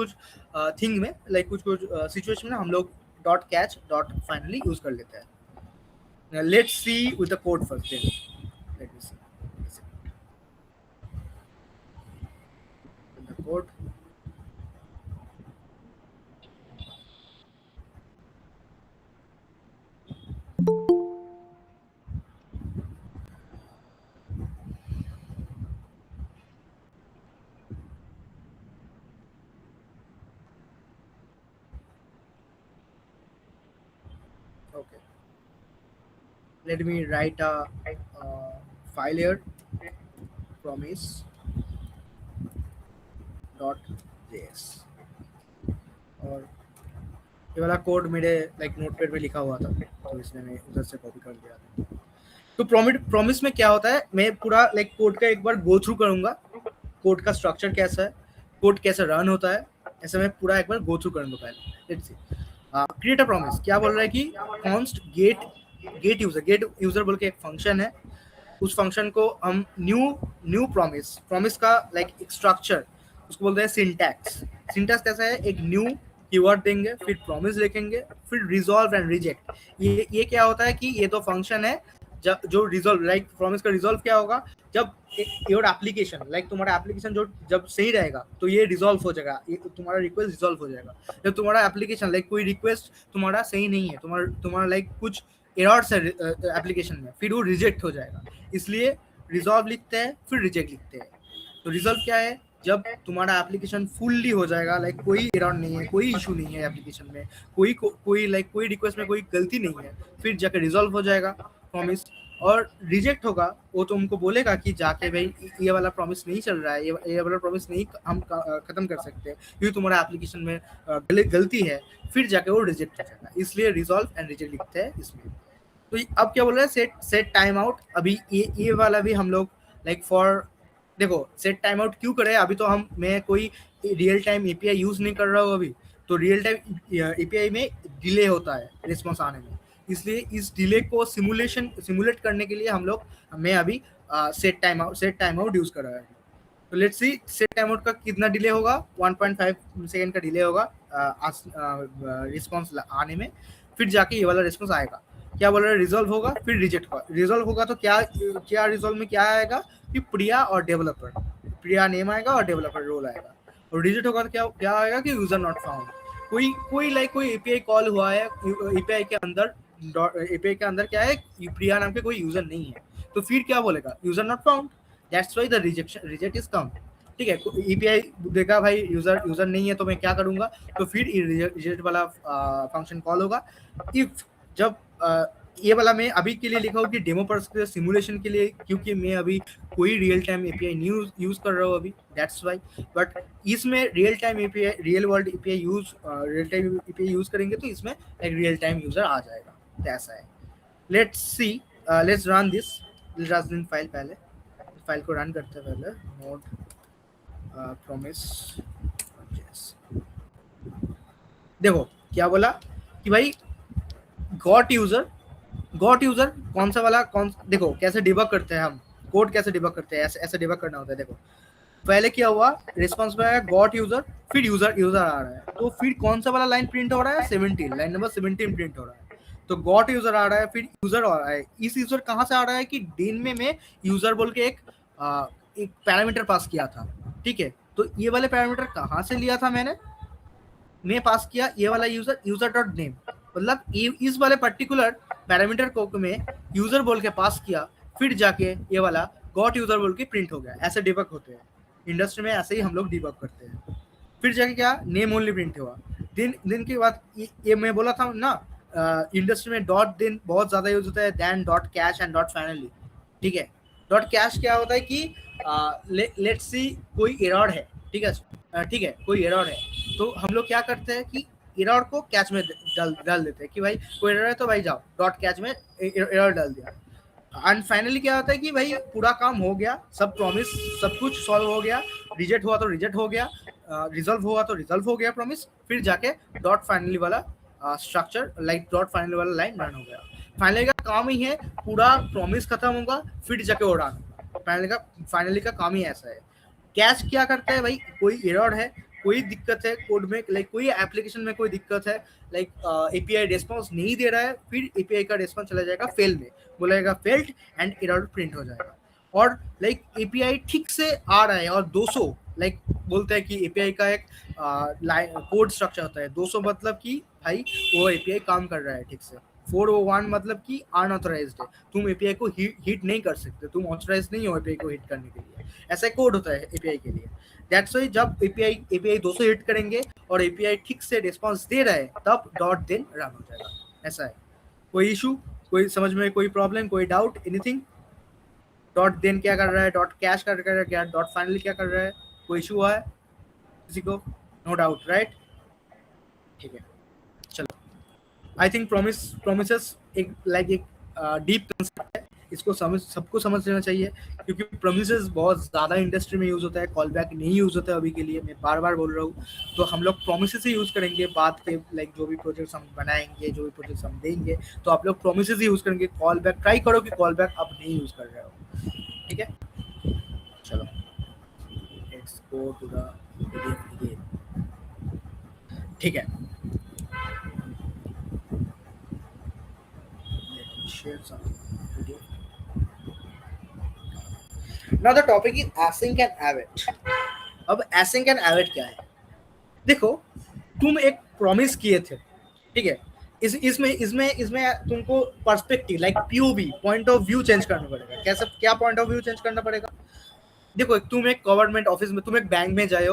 थिंग में, लाइक कुछ सिचुएशन में हम लोग dot catch, dot finally use कर लेते हैं। Now let's see with the code first. Then let me see. The code. Okay. Let me write a file here, promise .js, और ये वाला कोड मेरे लाइक नोटपैड पे लिखा हुआ था, तो इसलिए मैं उधर से कॉपी कर लिया था। तो प्रॉमिस में क्या होता है, मैं पूरा लाइक कोड का एक बार गो थ्रू करूंगा, कोड का स्ट्रक्चर कैसा है, कोड कैसे रन होता है, ऐसे मैं पूरा एक बार गो थ्रू करूंगा पहले। Let's see, create a promise क्या बोल रहा है कि कॉन्स्ट गेट यूजर बोल के एक फंक्शन है, उस फंक्शन को हम न्यू प्रॉमिस का लाइक एक स्ट्रक्चर, उसको बोलते हैं सिंटैक्स। सिंटैक्स कैसा है, एक न्यू कीवर्ड देंगे, फिर प्रॉमिस लिखेंगे, फिर रिजॉल्व एंड रिजेक्ट। ये क्या होता है कि ये तो फंक्शन है जब जो रिजॉल्व, लाइक प्रॉमिस का रिजॉल्व क्या होगा, जब योर एप्लीकेशन, लाइक तुम्हारा एप्लीकेशन जो जब सही रहेगा तो ये रिजॉल्व हो जाएगा, ये तुम्हारा रिक्वेस्ट रिजॉल्व हो जाएगा। जब तुम्हारा एप्लीकेशन लाइक कोई रिक्वेस्ट तुम्हारा सही नहीं है, तुम्हारा लाइक कुछ एरर्स है एप्लीकेशन में, फिर वो रिजेक्ट हो जाएगा। इसलिए रिजॉल्व लिखते हैं, फिर रिजेक्ट लिखते हैं। तो रिजॉल्व क्या है, जब तुम्हारा एप्लीकेशन फुल्ली हो जाएगा, लाइक कोई एरर नहीं है, कोई इशू नहीं है एप्लीकेशन में, कोई रिक्वेस्ट में कोई गलती नहीं है, फिर जाकर रिजॉल्व हो जाएगा प्रॉमिस। और रिजेक्ट होगा वो तुमको बोलेगा कि जाके भाई ये वाला प्रॉमिस नहीं चल रहा है, ये वाला प्रॉमिस नहीं हम खत्म कर सकते क्योंकि तुम्हारा एप्लीकेशन में गलती है, फिर जाके वो रिजेक्ट हो जाएगा। इसलिए रिजॉल्व एंड रिजेक्ट लिखते हैं इसमें। तो अब क्या बोल रहा है, सेट टाइम आउट। अभी ये वाला भी हम लोग लाइक फॉर, देखो सेट टाइम आउट क्यों करे, अभी तो मैं कोई रियल टाइम एपीआई यूज नहीं कर रहा हूँ अभी, तो रियल टाइम एपीआई में डिले होता है रिस्पॉन्स आने में, इसलिए इस डिले को सिमुलेट करने के लिए मैं अभी सेट टाइम आउट यूज कर रहा है। तो let's see set time out का कितना डिले होगा, 1.5 सेकेंड का डिले होगा रिस्पॉन्स आने में, फिर जाके ये वाला रिस्पॉन्स आएगा। क्या बोल रहा है, रिजॉल्व होगा फिर रिजेक्ट होगा। रिजॉल्व होगा तो क्या रिजॉल्व में क्या आएगा कि प्रिया और डेवलपर, प्रिया नेम आएगा और डेवलपर रोल आएगा। और रिजेक्ट होगा तो क्या आएगा कि यूजर नॉट फाउंड, कोई एपीआई कॉल हुआ है, एपीआई के अंदर क्या है, प्रिया नाम के कोई यूजर नहीं है, तो फिर क्या बोलेगा, user not found, that's why the reject is come. ठीक है, एपीआई देखा भाई यूजर नहीं है तो मैं क्या करूंगा, तो फिर रिजेक्ट वाला फंक्शन कॉल होगा। इफ जब ये वाला मैं अभी के लिए लिखा हूँ कि डेमो पर सिमुलेशन के लिए, क्योंकि मैं अभी कोई रियल टाइम एपीआई नहीं यूज कर रहा हूँ अभी, दैट्स वाई। बट इसमें रियल वर्ल्ड एपीआई यूज करेंगे तो इसमें एक रियल टाइम यूजर आ जाएगा, तो ऐसा है। Let's see, let's run this file, पहले फाइल को रन करते हैं पहले, नोड प्रॉमिस। देखो क्या बोला कि भाई गॉट यूजर गॉट यूजर कौन सा वाला कौन, देखो कैसे डिबग करते हैं हम, कोड कैसे डिबग करते हैं, ऐसे ऐसे डिबग करना होता है। देखो पहले क्या हुआ, रिस्पॉन्स में आया गॉट यूजर, फिर यूजर यूजर आ रहा है, तो फिर कौन सा वाला लाइन प्रिंट हो रहा है, 17, लाइन नंबर 17 प्रिंट हो रहा है। तो गॉट यूजर आ रहा है, फिर यूजर आ रहा है। इस यूजर कहाँ से आ रहा है कि दिन में यूजर बोल के एक पैरामीटर पास किया था, ठीक है। तो ये वाले पैरामीटर कहाँ से लिया था मैं पास किया ये वाला यूजर, यूजर डॉट नेम, मतलब इस वाले पर्टिकुलर पैरामीटर को में यूजर बोल के पास किया, फिर जाके ये वाला गॉट यूजर बोल के प्रिंट हो गया। ऐसे डिबग होते हैं इंडस्ट्री में, ऐसे ही हम लोग डिबग करते हैं। फिर जाके क्या नेम ओनली प्रिंट हुआ। दिन दिन के बाद ये मैं बोला था ना, इंडस्ट्री में डॉट दिन बहुत ज्यादा यूज होता है then dot catch and dot finally, ठीक है। डॉट कैश क्या होता है कि लेट्स सी कोई एरर है, ठीक है, ठीक है, कोई एरर है, तो हम लोग क्या करते हैं कि एरर को कैच में डाल देते हैं कि भाई कोई एरर है तो भाई जाओ डॉट कैच में एरर डाल दिया। एंड फाइनली क्या होता है कि भाई पूरा काम हो गया, सब प्रॉमिस सब कुछ सॉल्व हो गया, रिजेक्ट हुआ तो रिजेक्ट हो गया, रिजल्व हुआ तो रिजल्व हो गया प्रॉमिस, फिर जाके डॉट फाइनली वाला स्ट्रक्चर लाइक डॉट फाइनली वाला लाइन रन हो गया। फाइनली का काम ही है पूरा प्रॉमिस खत्म होगा फिर जाके वो रन होगा। फाइनली का काम ही ऐसा है। कैश क्या करता है भाई, कोई एरर है, कोई दिक्कत है कोड में, लाइक कोई एप्लीकेशन में कोई दिक्कत है, लाइक एपीआई रिस्पांस नहीं दे रहा है, फिर एपीआई का रिस्पांस चला जाएगा फेल में, बोलेगा फेल्ड एंड एरर प्रिंट हो जाएगा। और लाइक एपीआई ठीक से आ रहा है और 200 लाइक बोलते हैं कि एपीआई का एक कोड स्ट्रक्चर होता है 200, मतलब कि भाई वो एपीआई काम कर रहा है ठीक से। 401 मतलब कि अनऑथराइज्ड है, तुम एपीआई को हिट नहीं कर सकते, तुम ऑथराइज नहीं हो एपीआई को हिट करने के लिए, ऐसा कोड होता है एपीआई के लिए। दैट्स वाई जब एपीआई 200 हिट करेंगे और एपीआई ठीक से रिस्पांस दे रहा है तब डॉट देन रन हो जाएगा। ऐसा है। कोई इशू, कोई समझ में कोई प्रॉब्लम, कोई डाउट, एनीथिंग? डॉट देन क्या कर रहा है, डॉट कैश कर रहा है क्या, डॉट फाइनली क्या कर रहा है, कोई इशू हुआ है किसी को? नो डाउट राइट, ठीक है। चलो, आई थिंक प्रोमिसेस एक डीप कंसेप्ट है, इसको सबको समझ लेना चाहिए, क्योंकि प्रोमिसेस बहुत ज़्यादा इंडस्ट्री में यूज़ होता है, कॉल बैक नहीं यूज़ होता है अभी के लिए, मैं बार बार बोल रहा हूँ। तो हम लोग प्रोमिसेस ही यूज़ करेंगे बाद के, लाइक जो भी प्रोजेक्ट्स हम बनाएंगे, जो भी प्रोजेक्ट्स हम देंगे, तो आप लोग प्रोमिसेस ही यूज़ करेंगे। कॉल बैक ट्राई करो कि कॉल बैक अब नहीं यूज़ कर रहे हो, ठीक है। चलो let's go to the video, ठीक है। Share some video. Now the topic is async and await. अब async and await क्या है? देखो, तुम एक प्रॉमिस किए थे, ठीक है। इसमें इसमें इसमें तुमको perspective like POV point of view change करना पड़ेगा। कैसे, क्या पॉइंट ऑफ व्यू चेंज करना पड़ेगा? देखो, तुम एक गवर्नमेंट ऑफिस में, तुम एक बैंक में गए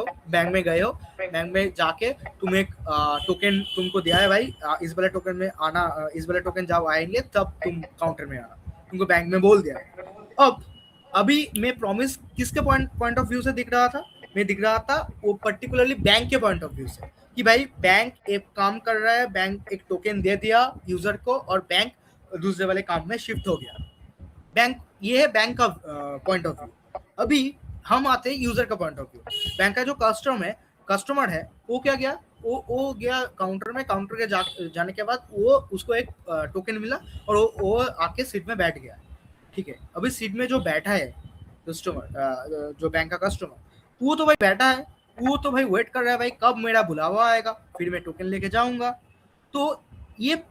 हो, बैंक में जाके तुम एक टोकन तुमको दिया है भाई, इस वाले टोकन में आना, इस वाले टोकन जब आएंगे तब तुम काउंटर में आना, तुमको बैंक में बोल दिया है। अब अभी मैं प्रॉमिस किसके पॉइंट ऑफ व्यू से दिख रहा था? मैं दिख रहा था वो पर्टिकुलरली बैंक के पॉइंट ऑफ व्यू से, कि भाई बैंक एक काम कर रहा है, बैंक एक टोकन दे दिया यूजर को और बैंक दूसरे वाले काम में शिफ्ट हो गया। बैंक, ये है बैंक का पॉइंट ऑफ व्यू। अभी हम आते हैं यूजर का पॉइंट ऑफ व्यू। बैंक का जो कस्टमर है वो क्या गया, वो गया काउंटर में, काउंटर के जाने के बाद वो उसको एक टोकन मिला और वो आके सीट में बैठ गया, ठीक है। अभी सीट में जो बैठा है कस्टमर, जो बैंक का कस्टमर, वो तो भाई बैठा है, वो तो भाई वेट कर रहा है भाई कब मेरा बुलावा आएगा, फिर मैं टोकन लेके जाऊंगा। तो ये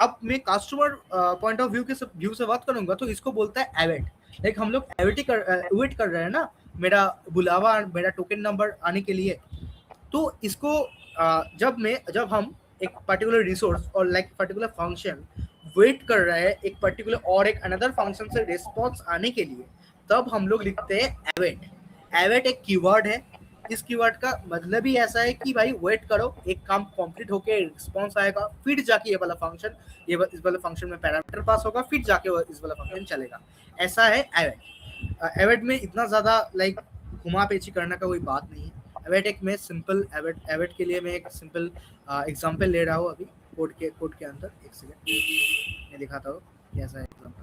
अब मैं कस्टमर पॉइंट ऑफ व्यू से बात करूंगा तो इसको बोलता है एवेट। लाइक हम लोग वेट कर रहे हैं ना मेरा बुलावा, मेरा टोकन नंबर आने के लिए। तो इसको जब हम एक पर्टिकुलर रिसोर्स और लाइक पर्टिकुलर फंक्शन वेट कर रहे हैं एक पर्टिकुलर और एक अनदर फंक्शन से रिस्पॉन्स आने के लिए, तब हम लोग लिखते हैं एवेट। एवेट एक कीवर्ड है। इस कीवर्ड का मतलब ही ऐसा है कि भाई वेट करो, एक काम कंप्लीट होके रिस्पॉन्स आएगा, फिर जाके ये वाला फंक्शन, इस वाले फंक्शन में पैरामीटर पास होगा, फिर जाके इस वाला फंक्शन चलेगा। ऐसा है एवेट। एवेट में इतना ज्यादा लाइक घुमा पेची करने का कोई बात नहीं है। एवेट एक मैं सिंपल एवेट के लिए मैं एक सिंपल एग्जांपल ले रहा हूँ अभी कोड के अंदर। एक सेकंड मैं दिखाता हूँ कैसा है एग्जांपल।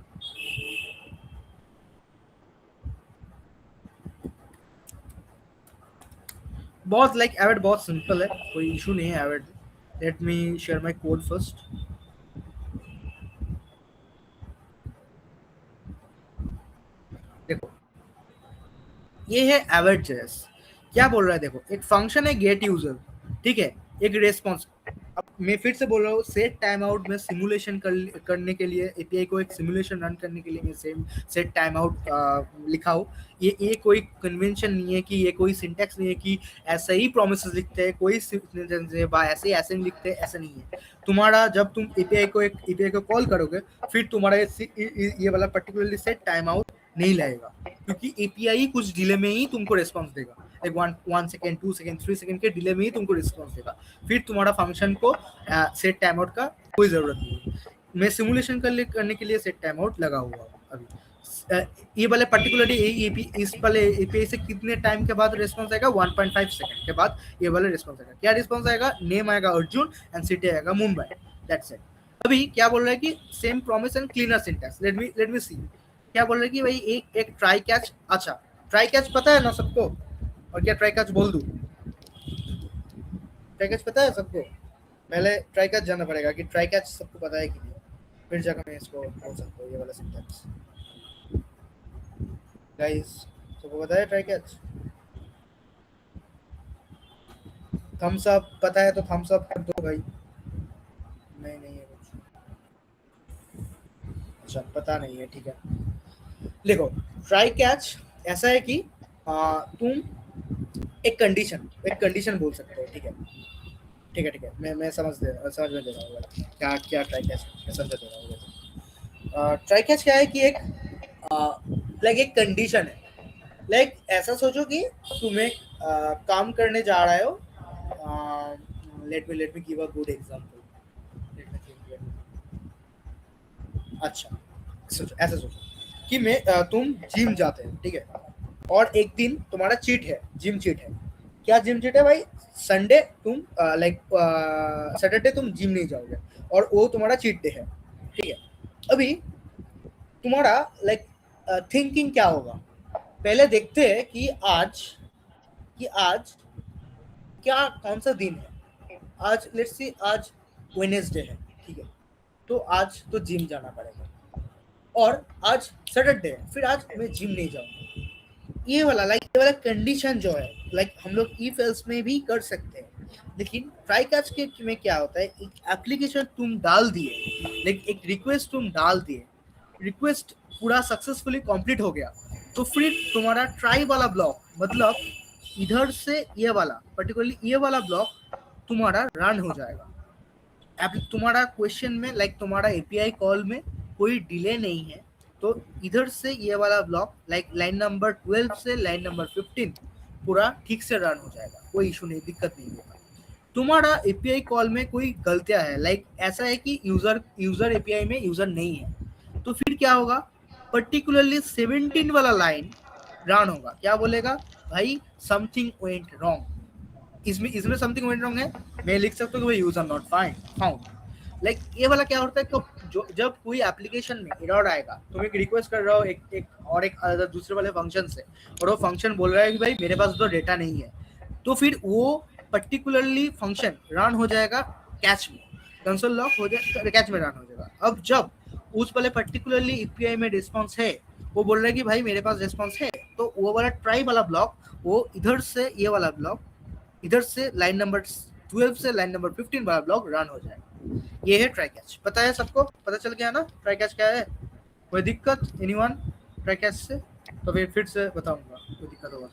बहुत लाइक एवेट बहुत सिंपल है, कोई इशू नहीं है await. Let me share my code first. ये है एवरेज। क्या बोल रहा है देखो, एक फंक्शन है गेट यूजर, ठीक है, एक रेस्पॉन्स। अब मैं फिर से बोल रहा हूँ, सेट टाइम आउट में सिमुलेशन करने के लिए, एपीआई को एक सिमुलेशन रन करने के लिए मैं सेट टाइम आउट लिखा हूँ। ये कोई कन्वेंशन नहीं है, कि ये कोई सिंटैक्स नहीं है कि ऐसे ही प्रोमिसेस लिखते हैं, कोई ऐसे ही ऐसे नहीं लिखते, ऐसा नहीं है। तुम्हारा जब तुम एपीआई को कॉल करोगे, फिर तुम्हारा ये वाला पर्टिकुलरली सेट टाइम आउट नहीं लगेगा, क्योंकि एपीआई कुछ डिले में ही तुमको रिस्पॉन्स देगा, लाइक 1 सेकेंड 2 सेकेंड 3 सेकेंड के डिले में ही तुमको रिस्पॉन्स देगा। फिर तुम्हारा फंक्शन को सेट टाइम आउट का कोई जरूरत नहीं है। मैं सिमुलेशन करने के लिए सेट टाइम आउट लगा हुआ हूँ अभी। ये वाले पर्टिकुलरली इस वाले एपीआई से कितने टाइम के बाद रिस्पॉन्स आएगा, 1.5 सेकेंड के बाद ये वाला रिस्पॉन्स आएगा। क्या रिस्पॉन्स आएगा, नेम आएगा अर्जुन एंड सिटी आएगा मुंबई, दैट्स इट। अभी क्या बोल रहा है कि same promise and cleaner syntax, let me see. क्या बोल रहे हैं कि भाई एक ट्राई कैच, अच्छा ट्राई कैच पता है ना सबको, और क्या ट्राई कैच बोल दूं, ट्राई कैच पता है सबको? पहले ट्राई कैच जानना पड़ेगा कि ट्राई कैच सबको पता है कि नहीं, फिर जाकर मैं इसको बोल सकता हूँ ये वाला सिंटैक्स। गाइस सबको पता है ट्राई कैच? थम्स अप पता है तो थम्स अप कर दो भाई। नहीं है कुछ, अच्छा पता नहीं है, ठीक है। देखो ट्राई कैच ऐसा है कि तुम एक कंडीशन बोल सकते हो, ठीक है। मैं समझ में दे रहा हूँ क्या ट्राई कैच, मैं समझ दे रहा हूँ। ट्राई कैच क्या है कि एक लाइक एक कंडीशन है, लाइक ऐसा सोचो कि तुम एक काम करने जा रहे हो। Let me give a good example. अच्छा सोचो, ऐसा सोचो कि तुम जिम जाते हो, ठीक है, और एक दिन तुम्हारा चीट है, जिम चीट है। क्या जिम चीट है भाई? संडे तुम लाइक सैटरडे तुम जिम नहीं जाओगे, और वो तुम्हारा चीट डे है, ठीक है। अभी तुम्हारा लाइक थिंकिंग क्या होगा, पहले देखते हैं कि आज क्या कौन सा दिन है। आज लेट्स सी आज वेडनेसडे है, ठीक है, तो आज तो जिम जाना पड़ेगा, और आज सैटरडे है, फिर आज मैं जिम नहीं जाऊंगा। ये वाला कंडीशन जो है, लाइक हम लोग इफ एल्स में भी कर सकते हैं, लेकिन ट्राई कैच के में क्या होता है, एक एप्लीकेशन तुम डाल दिए, लाइक एक रिक्वेस्ट तुम डाल दिए, रिक्वेस्ट पूरा सक्सेसफुली कंप्लीट हो गया, तो फिर तुम्हारा ट्राई वाला ब्लॉक, मतलब इधर से ये वाला पर्टिकुलरली ये वाला ब्लॉक तुम्हारा रन हो जाएगा। तुम्हारा क्वेश्चन में लाइक तुम्हारा एपीआई कॉल में कोई डिले नहीं है, तो इधर से ये वाला ब्लॉक लाइक लाइन नंबर 12 से लाइन नंबर 15 पूरा ठीक से रन हो जाएगा, कोई इशू नहीं, दिक्कत नहीं होगा। तुम्हारा एपीआई कॉल में कोई गलतियां है, लाइक ऐसा है कि यूजर एपीआई में यूजर नहीं है, तो फिर क्या होगा, पर्टिकुलरली 17 वाला लाइन रन होगा। क्या बोलेगा भाई, समथिंग वेंट रॉन्ग। इसमें समथिंग वेंट रॉन्ग है, मैं लिख सकता हूँ कि यूजर नॉट फाउंड। लाइक ये वाला क्या होता है कि जब कोई एप्लीकेशन में एरर आएगा, तुम एक रिक्वेस्ट कर रहे हो एक दूसरे वाले फंक्शन से, और वो फंक्शन बोल रहा है कि भाई मेरे पास तो डेटा नहीं है, तो फिर वो पर्टिकुलरली फंक्शन रन हो जाएगा कैच में, कंसोल लॉक हो जाएगा, कैच में रन हो जाएगा। अब जब उस वाले पर्टिकुलरली एपीआई में रिस्पॉन्स है, वो बोल रहा है कि भाई मेरे पास रिस्पॉन्स है, तो वो वाला ट्राई वाला ब्लॉक, वो इधर से ये वाला ब्लॉक, इधर से लाइन नंबर 12 से लाइन नंबर 15 वाला ब्लॉक रन हो जाएगा। ये है ट्राई कैच। पता है सबको, पता चल गया ना ट्राई कैच क्या है? कोई दिक्कत एनीवन ट्राई कैच से? तो फिर से बताऊंगा, कोई दिक्कत होगा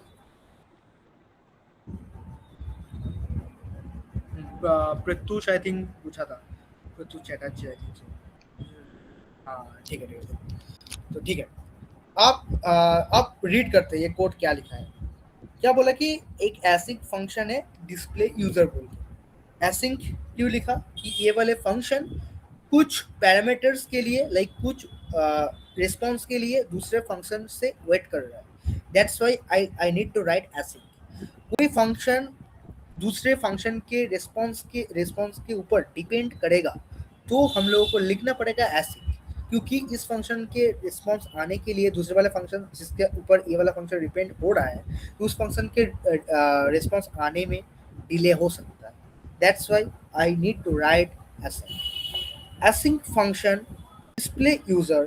प्रत्युष आई थिंक पूछा था, प्रत्युष चैटर्जी आई थिंक। हाँ ठीक है तो ठीक है, आप रीड करते हैं ये कोड क्या लिखा है। क्या बोला कि एक एसिंक फंक्शन है डिस्प्ले यूजर बोल के। एसिंक क्यों लिखा कि ये वाले फंक्शन कुछ पैरामीटर्स के लिए, लाइक कुछ रिस्पॉन्स के लिए दूसरे फंक्शन से वेट कर रहा है, that's why I need to write async. कोई फंक्शन दूसरे फंक्शन के रिस्पॉन्स के ऊपर डिपेंड करेगा, तो हम लोगों को लिखना पड़ेगा एसिंक, क्योंकि इस फंक्शन के रिस्पॉन्स आने के लिए दूसरे वाले फंक्शन जिसके ऊपर ये वाला फंक्शन डिपेंड हो रहा है, तो उस फंक्शन के रिस्पॉन्स आने में डिले हो सकता है, that's why I need to write async. Async function display user,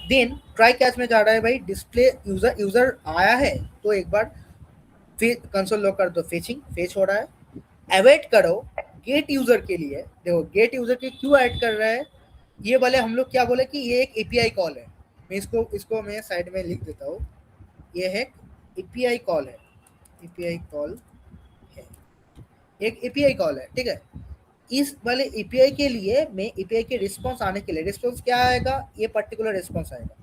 then try catch में जा रहा है भाई, डिस्प्ले यूजर आया है उसको एक बार कंसोल लॉग कर दो, फेच हो रहा है, अवेट करो गेट यूजर के लिए। देखो गेट यूजर के क्यों ऐड कर रहा है, ये वाले हम लोग क्या बोले कि ये एक एपीआई कॉल है। मैं इसको मैं साइड में लिख देता हूँ, ये है एपीआई कॉल है, एपीआई कॉल है, एक एपीआई कॉल है, ठीक है। इस वाले एपीआई के लिए मैं एपीआई के रिस्पॉन्स आने के लिए, रिस्पॉन्स क्या आएगा, ये पर्टिकुलर रिस्पॉन्स आएगा,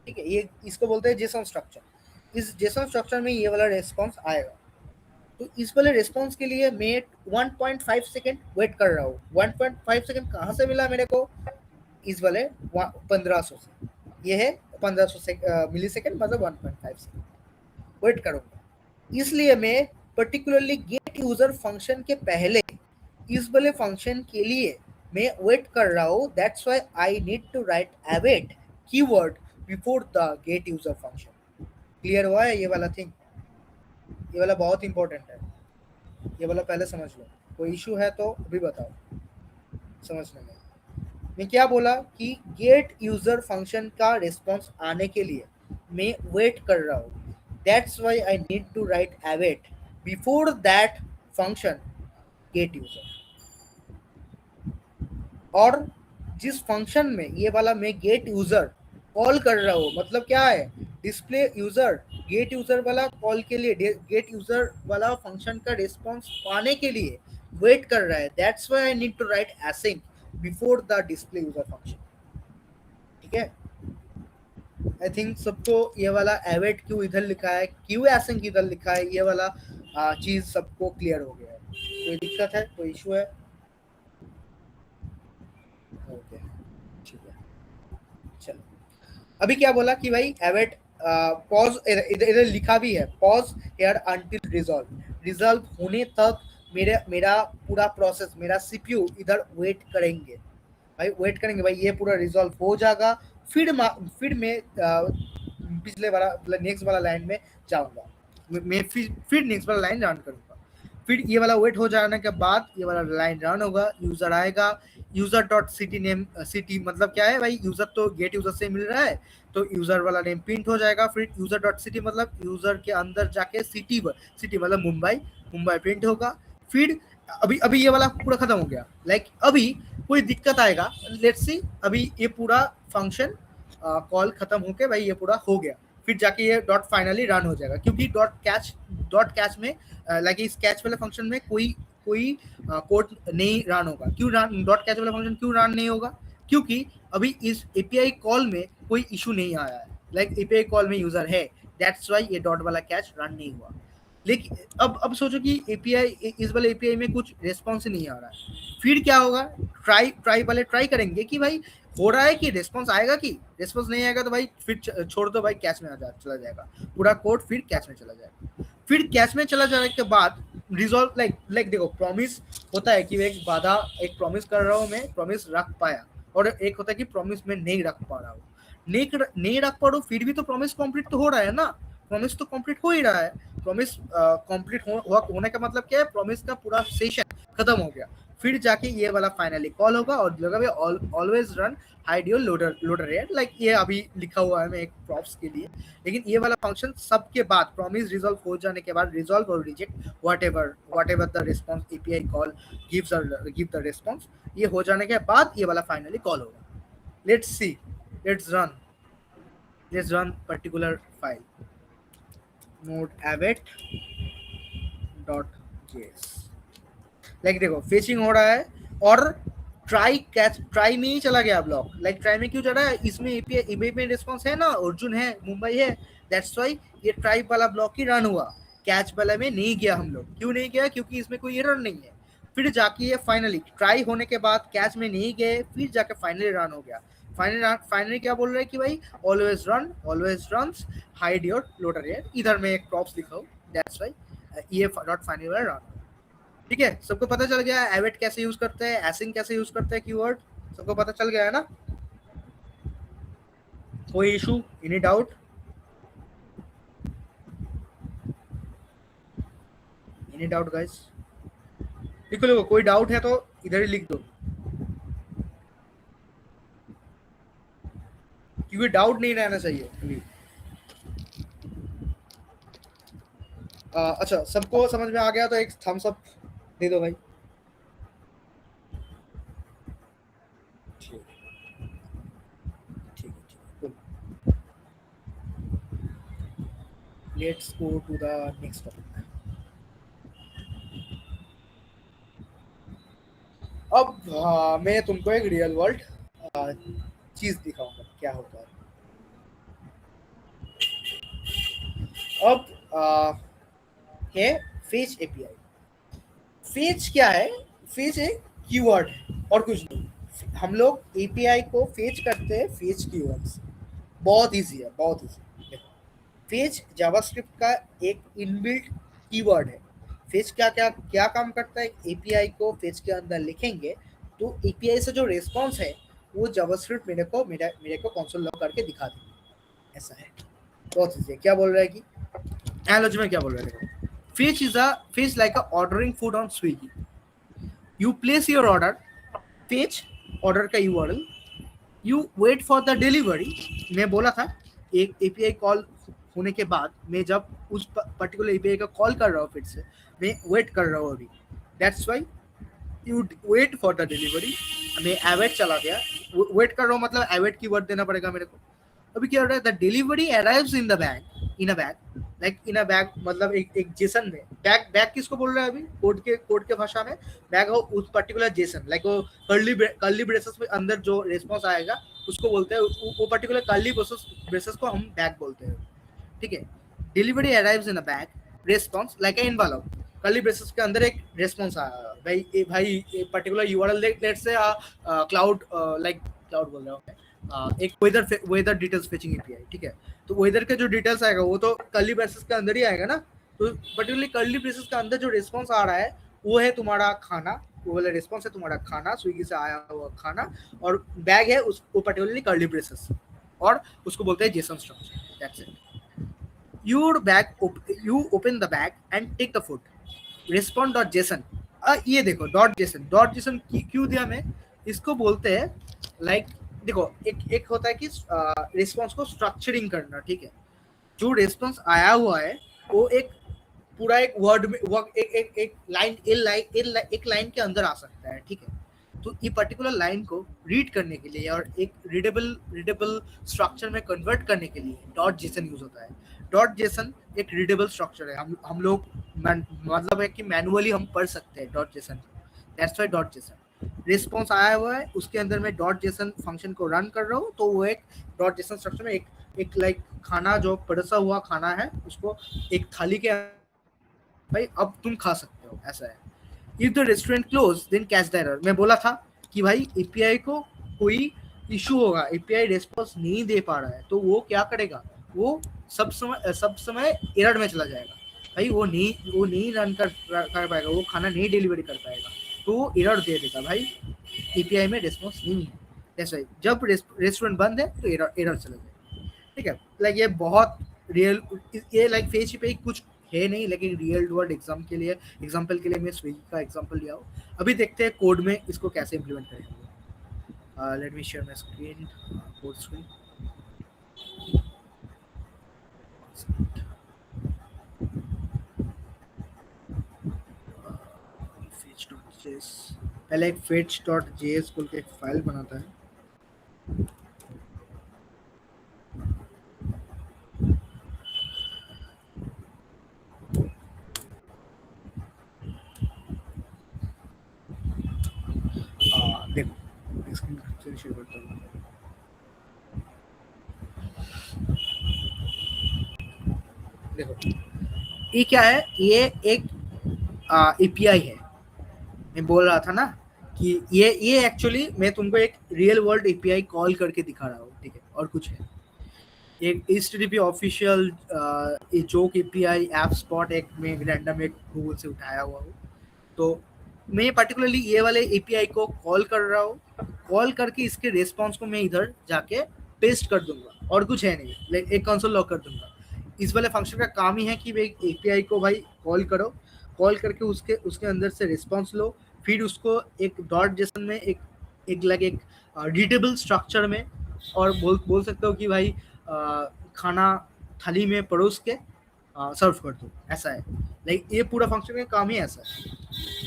ठीक है। ये इसको बोलते हैं जेसन स्ट्रक्चर। इस जेसन स्ट्रक्चर में ये वाला रिस्पॉन्स आएगा। तो इस वाले रिस्पॉन्स के लिए मैं 1.5 सेकेंड वेट कर रहा हूँ। 1.5 सेकेंड कहाँ से मिला मेरे को, इस वाले 1500 से। ये है 1500 मिली सेकेंड, मतलब 1.5 सेकेंड वेट करूँगा। इसलिए मैं पर्टिकुलरली गेट यूजर फंक्शन के पहले इस वाले फंक्शन के लिए मैं वेट कर रहा हूँ। That's why I need to write await keyword before the get user function. Clear हुआ है ये वाला थिंग? ये वाला बहुत इंपॉर्टेंट है, ये वाला पहले समझ लो। कोई इशू है तो अभी बताओ समझने में। मैं क्या बोला कि गेट यूजर फंक्शन का रिस्पॉन्स आने के लिए मैं वेट कर रहा हूँ। That's why I need to write await before that function get user. और जिस फंक्शन में ये वाला मैं गेट यूजर कॉल कर रहा हूँ, मतलब क्या है, डिस्प्ले यूजर गेट यूजर वाला कॉल के लिए, गेट यूजर वाला फंक्शन का रिस्पॉन्स पाने के लिए वेट कर रहा है। That's why I need to write async before the display user function, ठीक है। आई थिंक सबको ये वाला एवेट क्यों इधर लिखा है, क्यों एसिंक इधर लिखा है, ये वाला चीज सबको क्लियर हो गया है। कोई दिक्कत है, कोई इशू है? ओके ठीक है, चलो। अभी क्या बोला कि भाई एवेट पॉज, इधर लिखा भी है पॉज हियर अंटिल रिजॉल्व होने तक मेरा पूरा प्रोसेस, मेरा सीपीयू इधर वेट करेंगे भाई, वेट करेंगे भाई, ये पूरा रिजॉल्व हो जाएगा। फिर मैं पिछले वाला नेक्स्ट वाला लाइन में जाऊंगा, मैं फिर नेक्स्ट वाला लाइन रन करूंगा। फिर ये वाला वेट हो जाने के बाद ये वाला लाइन रन होगा, यूजर आएगा, user dot city name, city मतलब क्या है भाई, यूजर तो गेट यूजर से मिल रहा है, तो यूजर वाला नेम प्रिंट हो जाएगा। फिर यूजर डॉट सिटी मतलब यूजर के अंदर जाके सिटी मतलब मुंबई प्रिंट होगा। फिर अभी ये वाला पूरा खत्म हो गया। लाइक अभी कोई दिक्कत आएगा, लेट्स सी, अभी ये पूरा फंक्शन कॉल खत्म होके भाई ये पूरा हो गया, फिर जाके ये डॉट फाइनली रन हो जाएगा, क्योंकि डॉट कैच में लाइक इस कैच वाले फंक्शन में कोई कोड नहीं रन होगा। क्यों रन, डॉट कैच वाला फंक्शन क्यों रन नहीं होगा, क्योंकि अभी इस एपीआई कॉल में कोई इशू नहीं आया है, लाइक एपीआई कॉल में यूजर है, दैट्स व्हाई ये डॉट वाला कैच रन नहीं हुआ। लेकिन अब सोचो कि एपीआई, इस वाले एपीआई में कुछ रिस्पॉन्स नहीं आ रहा है, फिर क्या होगा, ट्राई करेंगे कि भाई हो रहा है कि रिस्पॉन्स आएगा, कि रिस्पॉन्स नहीं आएगा तो भाई फिर छोड़ दो भाई, कैश में चला जाएगा पूरा कोड, फिर कैश में चला जाएगा। फिर कैश में चला जाने के बाद रिजॉल्व, लाइक देखो प्रॉमिस होता है कि एक वादा, एक प्रॉमिस कर रहा हूँ मैं, प्रॉमिस रख पाया, और एक होता है कि प्रॉमिस में नहीं रख पा रहा हूँ, नहीं रख पा रहा हूँ, फिर भी तो प्रॉमिस कंप्लीट तो हो रहा है ना, प्रॉमिस तो कंप्लीट हो ही रहा है। प्रॉमिस कंप्लीट होने का मतलब क्या है, प्रॉमिस का पूरा सेशन खत्म हो गया, फिर जाके ये वाला फाइनली कॉल होगा और लगा always run hide your loader rate, like ये अभी लिखा हुआ है मैं एक प्रॉप्स के लिए। लेकिन ये वाला फंक्शन सबके बाद प्रॉमिस रिजॉल्व हो जाने के बाद, रिजॉल्व और reject whatever the response API call give the response, ये हो जाने के बाद ये वाला फाइनली कॉल होगा। Let's see, let's run particular file node avet .js। Like देखो फेचिंग हो रहा है और ट्राई में ही चला गया ब्लॉक। लाइक ट्राई में क्यों चला रहा है, इसमें एपीआई में रिस्पांस है ना, अर्जुन है, मुंबई है, दैट्स व्हाई ये ट्राई वाला ब्लॉक ही रन हुआ, कैच वाला में नहीं गया हम लोग। क्यों नहीं गया, क्योंकि इसमें कोई एरर नहीं है। फिर जाके ये फाइनली ट्राई होने के बाद कैच में नहीं गए, फिर जाके फाइनली रन हो गया। फाइनली क्या बोल रहे हैं कि भाई always runs hide your loader air, इधर में एक प्रॉप्स लिखा हूं, दैट्स व्हाई ये डॉट फाइनली वाला रन। ठीक है, सबको पता चल गया एवेट कैसे यूज करते हैं, एसिंग कैसे यूज करते हैं, कीवर्ड सबको पता चल गया है ना? कोई issue, any doubt? Any doubt guys? लिख लो, कोई डाउट है तो इधर ही लिख दो, क्योंकि डाउट नहीं रहना चाहिए। अच्छा, सबको समझ में आ गया तो एक थम्स अप दे दो भाई। ठीक ठीक है, ठीक है, let's go to the next topic. अब मैं तुमको एक रियल वर्ल्ड चीज दिखाऊंगा क्या होता है। अब है फेच एपीआई। फेच क्या है? फेच एक कीवर्ड है और कुछ नहीं। हम लोग एपीआई को फेच करते हैं फेच कीवर्ड्स। बहुत इजी है, बहुत इजी। फेच जावास्क्रिप्ट का एक इनबिल्ट कीवर्ड है। फेच क्या क्या क्या काम करता है? एपीआई को फेच के अंदर लिखेंगे तो एपीआई से जो रिस्पॉन्स है वो जावास्क्रिप्ट मेरे को कंसोल लॉग करके दिखा देगा। ऐसा है, बहुत इजी है। क्या बोल रहा है कि एनालॉजी में क्या बोल रहा है? Fetch like a ordering food on Swiggy. You place your order, fetch order का URL, you wait for the delivery. मैं बोला था एक एपीआई कॉल होने के बाद मैं जब उस पर्टिकुलर एपीआई का कॉल कर रहा हूँ फिर से मैं वेट कर रहा हूँ अभी। That's why you wait for the delivery. मैं अवेट चला गया, वेट कर रहा हूँ मतलब अवेट की वर्ड देना पड़ेगा मेरे को। अभी क्या हो रहा है? The delivery arrives in the bag, in a bag, like in a bag मतलब एक जेसन में। बैग बैग किसको बोल रहा है अभी कोड के भाषा में? बैग हो उस पर्टिकुलर जेसन, लाइक वो कर्ली ब्रेसेस में अंदर जो रिस्पॉन्स आएगा उसको बोलते हैं, वो पर्टिकुलर कर्ली ब्रेसेस को हम बैग बोलते हैं। ठीक है, delivery arrives in a bag response like a envelope. Curly braces के अंदर एक रिस्पॉन्स आया भाई एक particular URL let's say cloud, like cloud बोल रहा हूँ एक वेदर डिटेल्स फेचिंग एपीआई। ठीक है, तो वेदर के जो डिटेल्स आएगा वो तो कर्ली ब्रेसेस के अंदर ही आएगा ना। तो पर्टिकुलरली कर्ली ब्रेसेस के अंदर जो रिस्पॉन्स आ रहा है वो है तुम्हारा खाना, वो वाला रिस्पॉन्स है तुम्हारा खाना, स्विगी से आया हुआ खाना। और बैग है उसको पर्टिकुलरली कर्ली ब्रेसेस और उसको बोलते हैं Jason structure. That's it. You open the bag and take the food. Respond.json। ये देखो डॉट जेसन क्यों दिया मैं इसको? बोलते हैं लाइक देखो एक होता है कि रिस्पॉन्स को स्ट्रक्चरिंग करना। ठीक है, जो रिस्पॉन्स आया हुआ है वो एक पूरा एक वर्ड में एक लाइन एक लाइन के अंदर आ सकता है। ठीक है, तो ये पर्टिकुलर लाइन को रीड करने के लिए और एक रीडेबल स्ट्रक्चर में कन्वर्ट करने के लिए डॉट जेसन यूज होता है। डॉट जेसन एक रीडेबल स्ट्रक्चर है, हम लोग मतलब है कि मैनुअली हम पढ़ सकते हैं dot JSON. That's why dot JSON. Response आया हुआ है उसके अंदर मैं डॉट जेसन फंक्शन को रन कर रहा हूँ तो वो एक डॉट जेसन स्ट्रक्चर में एक लाइक खाना जो परोसा हुआ खाना है उसको एक थाली के भाई अब तुम खा सकते हो, ऐसा है। If the restaurant close then catch the error. मैं बोला था कि भाई एपीआई को कोई इशू होगा, एपीआई रिस्पॉन्स नहीं दे पा रहा है तो वो क्या करेगा? वो सब समय एरर में चला जाएगा भाई। वो नहीं रन कर पाएगा, वो खाना नहीं डिलीवरी कर पाएगा तो वो एरर दे देगा भाई। एपीआई में रिस्पॉन्स नहीं है, ऐसा ही जब रेस्टोरेंट बंद है तो एरर चला जाएगा। ठीक है, लाइक ये बहुत रियल, ये लाइक फेच पे कुछ है नहीं, लेकिन रियल वर्ल्ड एग्जांपल के लिए मैं स्विगी का एग्जांपल लिया हूँ। अभी देखते हैं कोड में इसको कैसे इम्प्लीमेंट करेंगे। Let me share my screen, code screen. fetch.js, पहले एक fetch.js बोल के एक फाइल बनाता है। देखो स्क्रीन शेयर करता हूँ। देखो ये क्या है? ये एक एपीआई है। मैं बोल रहा था ना कि ये एक्चुअली मैं तुमको एक रियल वर्ल्ड एपीआई कॉल करके दिखा रहा हूँ। ठीक है, और कुछ है एक HTTP official joke API app spot एक में रैंडम एक गूगल से उठाया हुआ हूँ। तो मैं पर्टिकुलरली ये वाले एपीआई को कॉल कर रहा हूँ, कॉल करके इसके रिस्पॉन्स को मैं इधर जाके पेस्ट कर दूंगा और कुछ है नहीं, लाइक एक कंसोल लॉक कर दूंगा। इस वाले फंक्शन का काम ही है कि भाई एपीआई को भाई कॉल करो, कॉल करके उसके अंदर से रिस्पॉन्स लो, फिर उसको एक डॉट जेसन में एक रीडेबल स्ट्रक्चर में और बोल सकते हो कि भाई खाना थाली में परोस के सर्व कर दो, ऐसा है। लाइक ये पूरा फंक्शन का काम ही ऐसा है।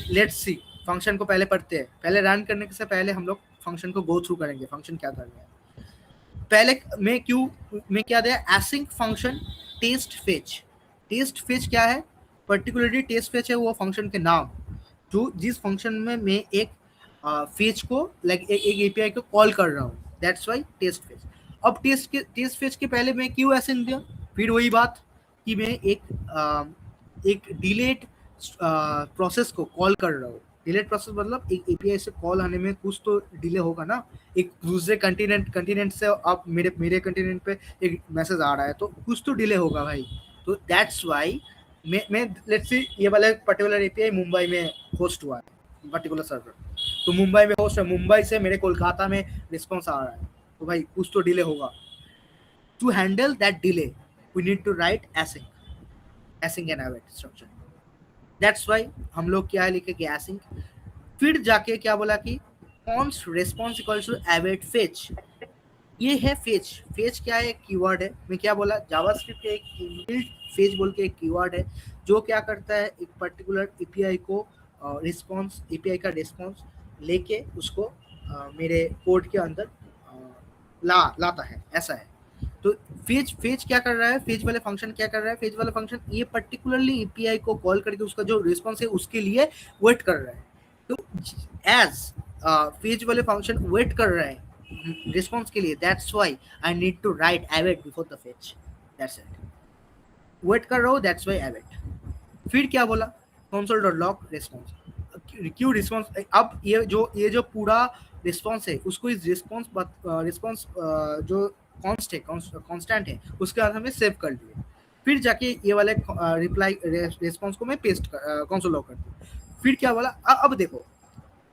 लेट्स सी, फंक्शन को पहले पढ़ते हैं। पहले रन करने से पहले हम लोग फंक्शन को गो थ्रू करेंगे, फंक्शन क्या करना है। पहले मैं क्या दिया, async function test fetch. Test fetch क्या है, पर्टिकुलरली टेस्ट फेच है वो फंक्शन के नाम जो जिस फंक्शन में मैं एक फेच को लाइक एक एपीआई को कॉल कर रहा हूँ, दैट्स वाई टेस्ट फेच। अब टेस्ट फेच के पहले मैं क्यों एसिंक दिया, फिर वही बात कि मैं एक डिलेट प्रोसेस को कॉल कर रहा हूँ। डिलेट प्रोसेस मतलब एक एपीआई से कॉल आने में कुछ तो डिले होगा ना, एक दूसरे कंटिनेंट से अब मेरे कंटिनेंट पे एक मैसेज आ रहा है तो कुछ तो डिले होगा भाई। तो दैट्स वाई मैं लेट्स सी ये वाला पर्टिकुलर एपीआई मुंबई में होस्ट हुआ है, पर्टिकुलर सर्वर तो मुंबई में होस्ट है, मुंबई से मेरे कोलकाता में रिस्पॉन्स आ रहा है, तो भाई कुछ तो डिले होगा। To handle that delay we need to write async and await structure. That's why हम लोग क्या लिखेंगे, एसिंक। फिर जाके क्या बोला कि const response equals to await fetch. ये है फेच। फेच क्या है, एक कीवर्ड है। मैं क्या बोला, जावास्क्रिप्ट के एक इनबिल्ट फेच बोल के एक कीवर्ड है जो क्या करता है, एक पर्टिकुलर एपीआई को रिस्पॉन्स, एपीआई का रिस्पॉन्स लेके उसको मेरे कोड के अंदर लाता है, ऐसा है। तो फेच क्या कर रहा है, फेच वाले फंक्शन क्या कर रहा है, फेच वाला फंक्शन ये पर्टिकुलरली एपीआई को कॉल करके उसका जो रिस्पॉन्स है उसके लिए वेट कर रहा है। तो एज फेच वाले फंक्शन वेट कर रहा है रिस्पॉन्स के लिए, that's why I need to write await before the fetch, that's it. Wait कर रहा हूँ, दैट्स व्हाई अवेट। फिर क्या बोला, कंसोल डॉट लॉग रिस्पॉन्स। क्यों रिस्पॉन्स, अब ये जो पूरा रिस्पॉन्स है उसको इस रिस्पॉन्स जो कांस्टेंट है उसके बाद हमें सेव कर दिए। फिर जाके ये वाले रिप्लाई रिस्पॉन्स को मैं पेस्ट कंसोल लॉग कर दूँ। फिर क्या बोला, अब देखो,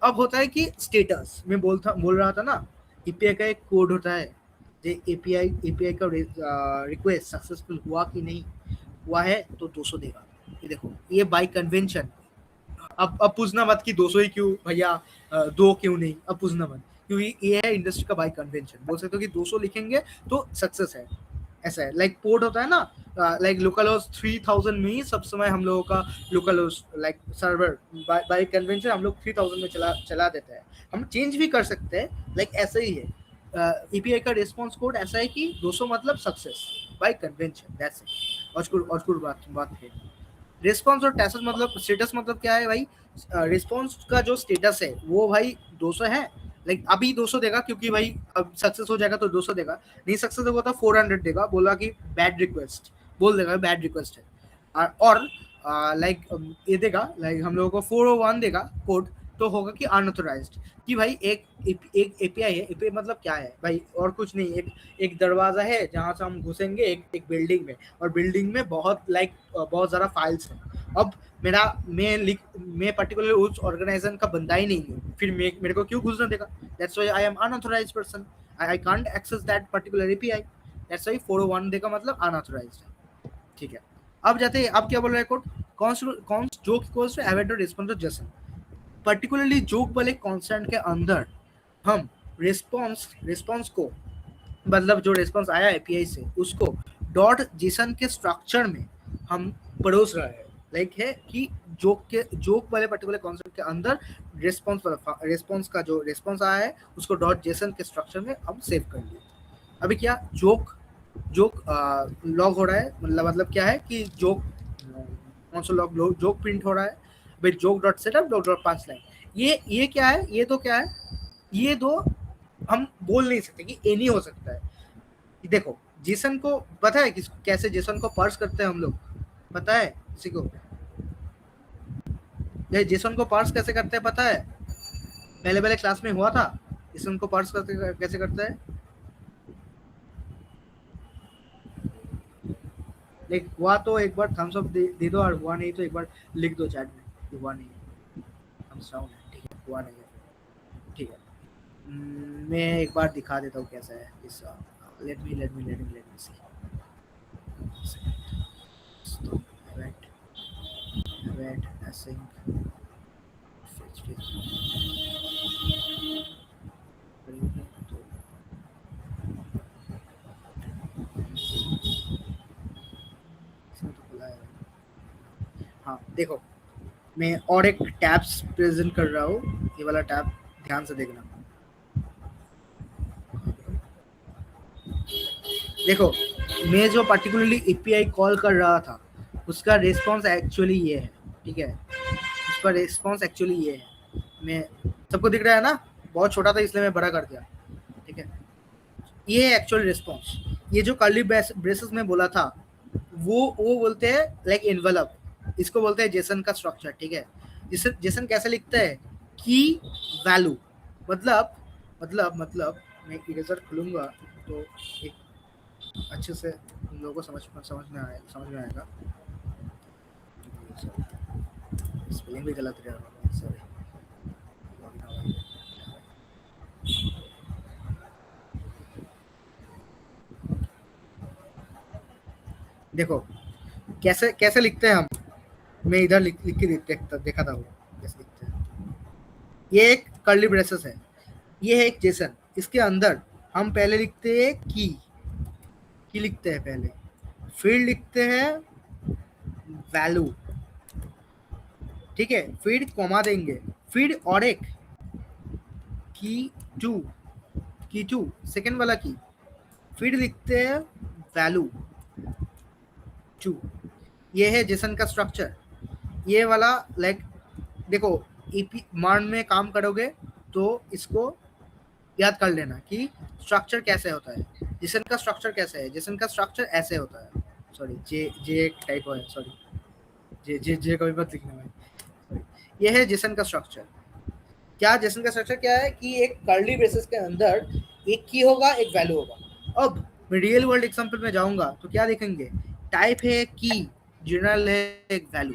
अब होता है कि स्टेटस मैं बोल रहा था ना, एपीआई का एक कोड होता है, एपीआई का रिक्वेस्ट सक्सेसफुल हुआ कि नहीं हुआ है तो 200 देगा। ये देखो, ये बाय कन्वेंशन। अब पूछना मत कि 200 ही क्यों भैया, 2 क्यों नहीं, अब पूछना मत, क्योंकि ये है इंडस्ट्री का बाय कन्वेंशन। बोल सकते हो कि 200 लिखेंगे तो सक्सेस है, ऐसा है। लाइक पोर्ट होता है ना, लाइक लोकल होस्ट 3000 में ही सब समय हम लोगों का local host like server bye convention हम लोग 3000 में चला देते हैं। हम चेंज भी कर सकते हैं, लाइक ऐसा ही है। एपीआई का रिस्पॉन्स कोड ऐसा है कि 200 मतलब success by convention, that's it. और कुछ बात है। रिस्पॉन्स और स्टेटस मतलब क्या है भाई, रिस्पॉन्स का जो स्टेटस है वो भाई 200 है, लाइक अभी 200 देगा क्योंकि भाई अब सक्सेस हो जाएगा तो 200 देगा, नहीं सक्सेस होगा तो 400 देगा। बोला कि बैड रिक्वेस्ट, बोल देगा बैड रिक्वेस्ट है। और लाइक ये देगा, लाइक हम लोगों को 401 देगा कोड, तो होगा कि अनऑथोराइज्ड, कि भाई एक एपीआई है। एपीआई मतलब क्या है भाई, और कुछ नहीं, एक दरवाजा है जहाँ से हम घुसेंगे एक बिल्डिंग में, और बिल्डिंग में बहुत ज़्यादा फाइल्स हैं। अब मैं पर्टिकुलर उस ऑर्गेनाइजेशन का बंदा ही नहीं हूँ, फिर मेरे को क्यों घुसने देगा, that's why I am unauthorised person, I can't access that particular API, that's why 401 देगा मतलब अनऑथोराइज्ड है। ठीक है, अब जाते हैं, अब क्या बोल रहा है code, const joke equals to await और response to JSON. Particularly joke वाले कॉन्स्टेंट के अंदर हम रिस्पॉन्स को, मतलब जो रिस्पॉन्स आया एपीआई से उसको डॉट जेसन के स्ट्रक्चर में हम परोस रहे हैं। लाइक है कि जोक वाले पर्टिकुलर कॉन्सेप्ट के अंदर रिस्पॉन्स का जो रिस्पॉन्स आया है उसको डॉट जेसन के स्ट्रक्चर में हम सेव कर लिए। अभी क्या जोक लॉग हो रहा है, मतलब क्या है कि जोक कौन सा लॉग जोक प्रिंट हो रहा है भाई, joke dot setup dot 5 line. ये क्या है, ये तो क्या है, ये दो हम बोल नहीं सकते कि ए नहीं हो सकता है। देखो जेसन को पता है कैसे जेसन को पार्स करते हैं हम लोग, पता है किसी को, जेसन को पार्स कैसे करते हैं पता है, पहले क्लास में हुआ था। जेसन को पार्स कैसे करते हैं, लाइक हुआ तो एक बार थम्स अप दे दो, और हुआ नहीं तो एक बार लिख दो चैट में कि हुआ नहीं है, थम्स डाउन है, ठीक है, हुआ नहीं है, ठीक है। मैं एक बार दिखा देता हूँ कैसा है इस, लेट मी सी। Event async fetch इसमें तो खुला है। देखो मैं और एक टैब्स प्रेजेंट कर रहा हूँ, ये वाला टैब ध्यान से देखना। देखो मैं जो पर्टिकुलरली एपीआई कॉल कर रहा था उसका रिस्पांस एक्चुअली ये है, ठीक है, उसका रिस्पांस एक्चुअली ये है। मैं सबको दिख रहा है ना, बहुत छोटा था इसलिए मैं बड़ा कर दिया, ठीक है। ये है एक्चुअल रिस्पांस। ये जो कर्ली ब्रेसेस में बोला था वो बोलते हैं लाइक एनवेलप, इसको बोलते हैं जेसन का स्ट्रक्चर, ठीक है। जेसन कैसे लिखता है की वैल्यू, मतलब मैं इरेजर खुलूंगा तो एक अच्छे से उन लोगों को समझ में आएगा। स्पेलिंग भी गलत रहेगा, सॉरी। देखो कैसे कैसे लिखते हैं हम, मैं इधर लिख के देखा था वो कैसे लिखते हैं। ये एक कर्ली ब्रेसेस है, ये है एक जेसन, इसके अंदर हम पहले लिखते हैं की लिखते हैं पहले, फिर लिखते हैं वैल्यू, ठीक है, फिर कॉमा देंगे, फिर और एक की टू सेकेंड वाला की, फिर लिखते हैं वैल्यू 2। ये है जेसन का स्ट्रक्चर। ये वाला लाइक देखो ईपी मार्न में काम करोगे तो इसको याद कर लेना कि स्ट्रक्चर कैसे होता है, जेसन का स्ट्रक्चर कैसे है। जेसन का स्ट्रक्चर ऐसे होता है, सॉरी जे एक टाइप है, सॉरी जे कभी मत लिखना भाई, सॉरी। ये है जेसन का स्ट्रक्चर। क्या जेसन का स्ट्रक्चर क्या है कि एक कर्ली ब्रेसेस के अंदर एक की होगा, एक वैल्यू होगा। अब मैं रियल वर्ल्ड एग्जांपल में जाऊंगा तो क्या देखेंगे, टाइप है की, जनरल है एक वैल्यू।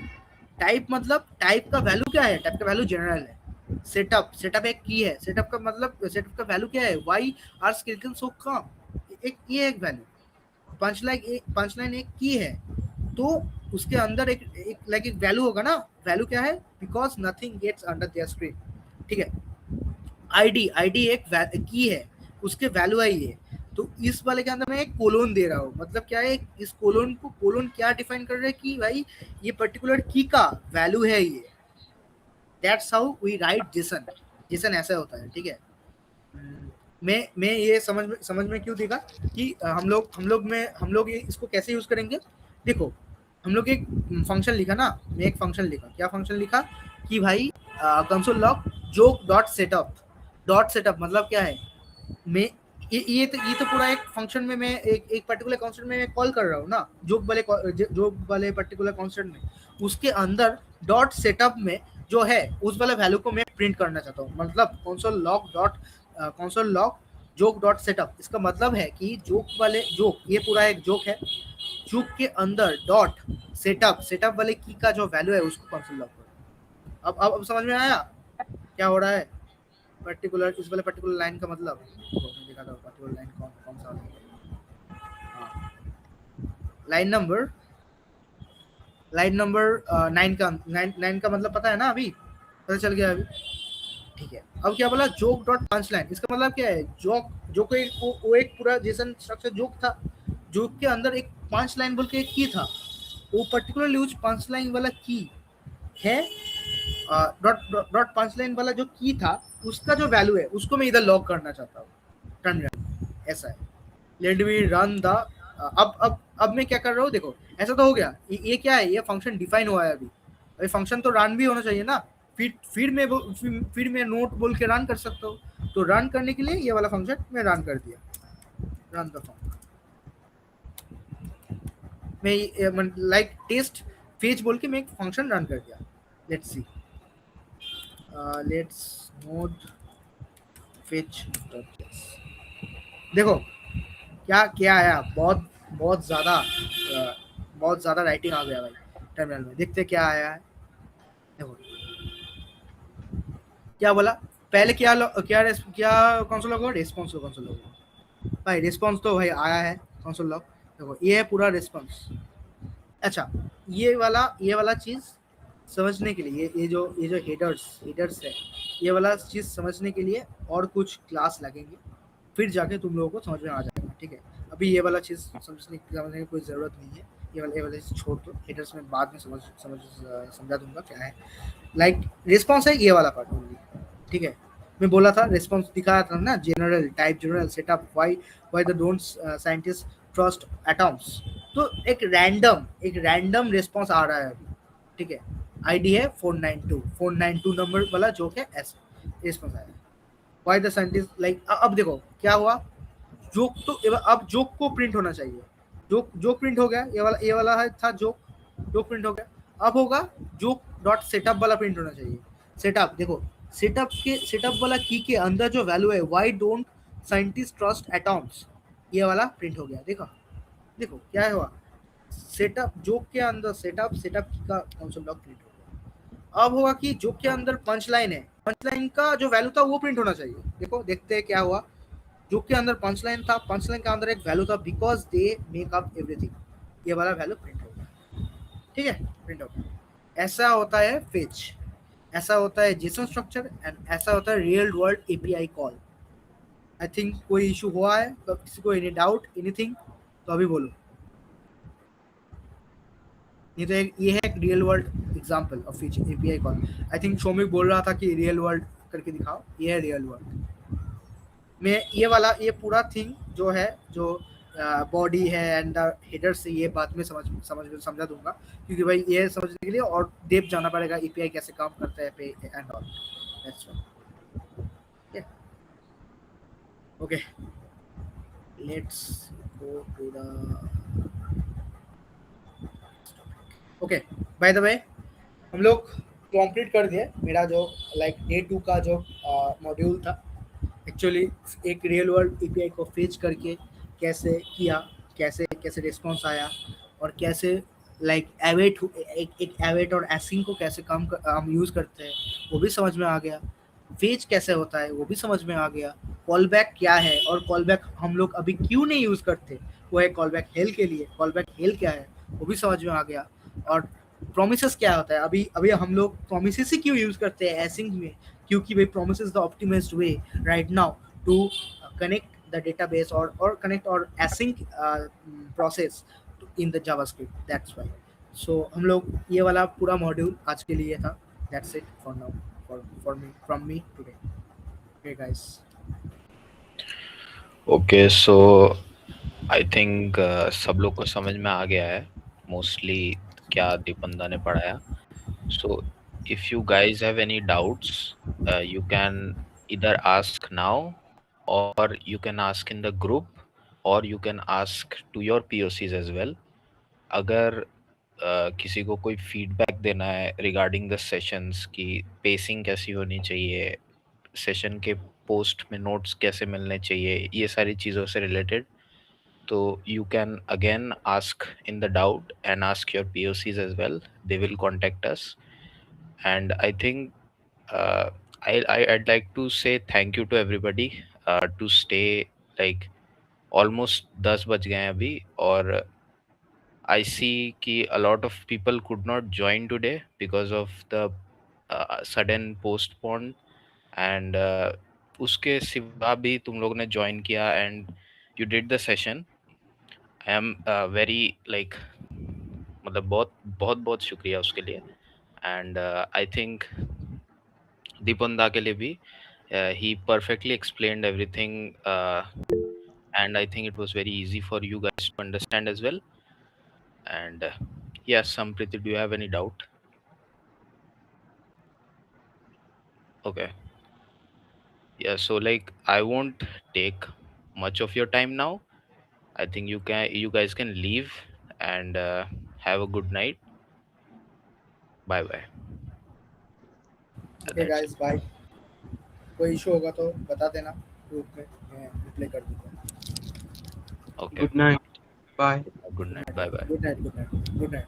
टाइप मतलब टाइप का वैल्यू क्या है, टाइप का वैल्यू जनरल है। सेटअप एक की है, सेटअप का मतलब सेटअप का वैल्यू क्या है, वाई आर स्किल्टन सो कम, एक ये एक वैल्यू। पंचलाइन एक की है तो उसके अंदर एक लाइक एक वैल्यू होगा ना। वैल्यू क्या है, because nothing gets under there screen, ठीक है। आईडी एक की है, उसके वैल्यू है ये। तो इस वाले के अंदर मैं एक कोलोन दे रहा हूँ, मतलब क्या है, इस कोलोन क्या डिफाइन कर रहा है कि भाई ये पर्टिकुलर की का वैल्यू है ये। That's how we write JSON. JSON ऐसा होता है, ठीक है। मैं ये समझ में क्यों देगा कि हम लोग ये इसको कैसे यूज करेंगे। देखो हम लोग एक फंक्शन लिखा ना, मैं एक फंक्शन लिखा, क्या फंक्शन लिखा कि भाई console log joke dot setup मतलब क्या है, मैं ये तो पूरा एक फंक्शन में मैं एक पर्टिकुलर कांस्टेंट में मैं कॉल कर रहा हूँ ना, जोक वाले पर्टिकुलर कांस्टेंट में, उसके अंदर डॉट सेटअप में जो है उस वाले वैल्यू को मैं प्रिंट करना चाहता हूँ। मतलब console log joke dot setup, इसका मतलब है कि जोक ये पूरा एक जोक है, जोक के अंदर डॉट सेटअप वाले की का जो वैल्यू है उसको कंसोल लॉग करो। अब समझ में आया क्या हो रहा है। पर्टिकुलर इस वाले पर्टिकुलर लाइन का मतलब देखा था, पर्टिकुलर लाइन कौन सा वाला, हाँ, लाइन नंबर 9 का मतलब पता है ना, अभी पता चल गया अभी, ठीक है। अब क्या बोला, जोक डॉट पंच लाइन, इसका मतलब क्या है, जोक वो एक पूरा जेसन स्ट्रक्चर जोक था, जोक के अंदर एक पंच लाइन बोल के एक की था, वो पर्टिकुलरली उस पंच लाइन वाला की है, डॉट पंच लाइन वाला जो की था उसका जो वैल्यू है उसको मैं इधर लॉग करना चाहता हूँ, टर्मिनल ऐसा है। लेट मी रन द, अब मैं क्या कर रहा हूँ, देखो ऐसा तो हो गया, ये क्या है, ये फंक्शन डिफाइन हुआ है अभी फंक्शन तो रन भी होना चाहिए ना। फिर मैं नोट बोल के रन कर सकता हूँ, तो रन करने के लिए ये वाला फंक्शन मैं रन कर दिया, रन द फंक्शन। मैं लाइक टेस्ट फेच बोल के मैं एक फंक्शन रन कर दिया। Let's see, let's node fetch. देखो क्या क्या आया, बहुत ज़्यादा राइटिंग आ गया भाई टर्मिनल में। देखते क्या आया है, देखो क्या बोला, पहले क्या कंसोल लॉग, रिस्पांस को कंसोल लॉग भाई, रिस्पांस तो भाई आया है कंसोल लॉग। देखो ये है पूरा रिस्पांस। अच्छा ये वाला चीज़ समझने के लिए, ये जो हेडर्स है, ये वाला चीज़ समझने के लिए और कुछ क्लास लगेंगे, फिर जाके तुम लोगों को समझ में आ जाएगा, ठीक है। अभी ये वाला चीज़ समझने की कोई ज़रूरत नहीं है, ये वाले छोड़ दो, हेडर्स में बाद में समझा दूंगा क्या है। लाइक रिस्पॉन्स है ये वाला पार्ट ओनली, ठीक है। मैं बोला था रिस्पॉन्स दिखाया था ना, general type, general setup, why the don't scientist trust atoms. तो एक रैंडम रिस्पॉन्स आ रहा है अभी, ठीक है। आईडी है 492 नंबर वाला जोक है, ऐसे रिस्पॉन्स आया। व्हाई द साइंटिस्ट लाइक, अब देखो क्या हुआ, जोक तो अब जोक को प्रिंट होना चाहिए, जोक प्रिंट हो गया, ये वाला है था जोक प्रिंट हो गया। अब होगा जोक डॉट सेटअप वाला प्रिंट होना चाहिए। सेटअप देखो, सेटअप वाला की के अंदर जो वैल्यू है, why don't scientist trust atoms, ये वाला प्रिंट हो गया। देखो क्या हुआ, सेटअप जोक के अंदर सेटअप का कौन सा ब्लॉक प्रिंट हो गया। अब होगा कि जोक के अंदर पंच लाइन है, पंच लाइन का जो वैल्यू था वो प्रिंट होना चाहिए। देखो देखते हैं क्या हुआ, जोक के अंदर पंच लाइन था, पंच लाइन के अंदर एक वैल्यू था, because they make up everything, ये वाला वैल्यू प्रिंट हो गया, ठीक है, प्रिंट हो गया। ऐसा होता है फेच, ऐसा होता है जेसन स्ट्रक्चर, एंड ऐसा होता है real world API call. I think कोई इशू हुआ है तो किसी को एनी डाउट एनीथिंग तो अभी बोलो, नहीं तो ये है एक real world example of API call. I think Shomik बोल रहा था कि रियल वर्ल्ड करके दिखाओ, ये है रियल वर्ल्ड में। ये पूरा थिंग जो है, जो बॉडी है एंड हेडर से, ये बात में समझा दूंगा, क्योंकि भाई ये समझने के लिए और डेप जाना पड़ेगा, एपीआई कैसे काम करता है पे and all, that's why. Okay, let's go to the okay. By the way, हम लोग कंप्लीट कर दिए मेरा जो लाइक डे 2 का जो मॉड्यूल था। एक्चुअली एक रियल वर्ल्ड एपीआई को फेच करके कैसे किया, कैसे रिस्पॉन्स आया, और कैसे लाइक एक एवेट और एसिंग को कैसे हम यूज़ करते हैं वो भी समझ में आ गया। फेच कैसे होता है वो भी समझ में आ गया। कॉल बैक क्या है, और कॉल बैक हम लोग अभी क्यों नहीं यूज़ करते, वो है कॉल बैक हेल के लिए। कॉल बैक हेल क्या है वो भी समझ में आ गया। और प्रोमिसेस क्या होता है, अभी हम लोग प्रोमिसेस ही क्यों यूज़ करते हैं एसिंग में, क्योंकि भाई promise is the optimized way right now to connect the database or connect or async process in the JavaScript, that's why। so हम लोग ये वाला पूरा मॉड्यूल आज के लिए था, that's it for now, for me from me today। okay guys, okay so I think सब लोग को समझ में आ गया है मोस्टली क्या दीपंदा ने पढ़ाया। सो if you guys have any doubts, you can either ask now, or you can ask in the group, or you can ask to your POCs as well। अगर किसी को कोई फीडबैक देना है रिगार्डिंग द सेशंस की pacing कैसी होनी चाहिए, सेशन के पोस्ट में नोट्स कैसे मिलने चाहिए, ये सारी चीज़ों से रिलेटेड, तो you can again ask in the doubt and ask your POCs as well, they will contact us. and I think I'd like to say thank you to everybody to stay like almost 10 बज गए हैं अभी, और I see कि a lot of people could not join today because of the sudden postpone, and उसके सिवा भी तुम लोग ने join किया and you did the session। I am very like मतलब बहुत बहुत बहुत शुक्रिया उसके लिए। and I think Deepanda के लिए भी he perfectly explained everything, and I think it was very easy for you guys to understand as well। And yes, Sampriti, do you have any doubt? Okay, yeah, so like I won't take much of your time now. I think you guys can leave, and have a good night। Bye bye। okay That's it। guys, bye। कोई issue होगा तो बता देना group में, मैं reply कर दूंगा। Okay, Good night. Bye. good night, bye bye। Good night, good night, good night.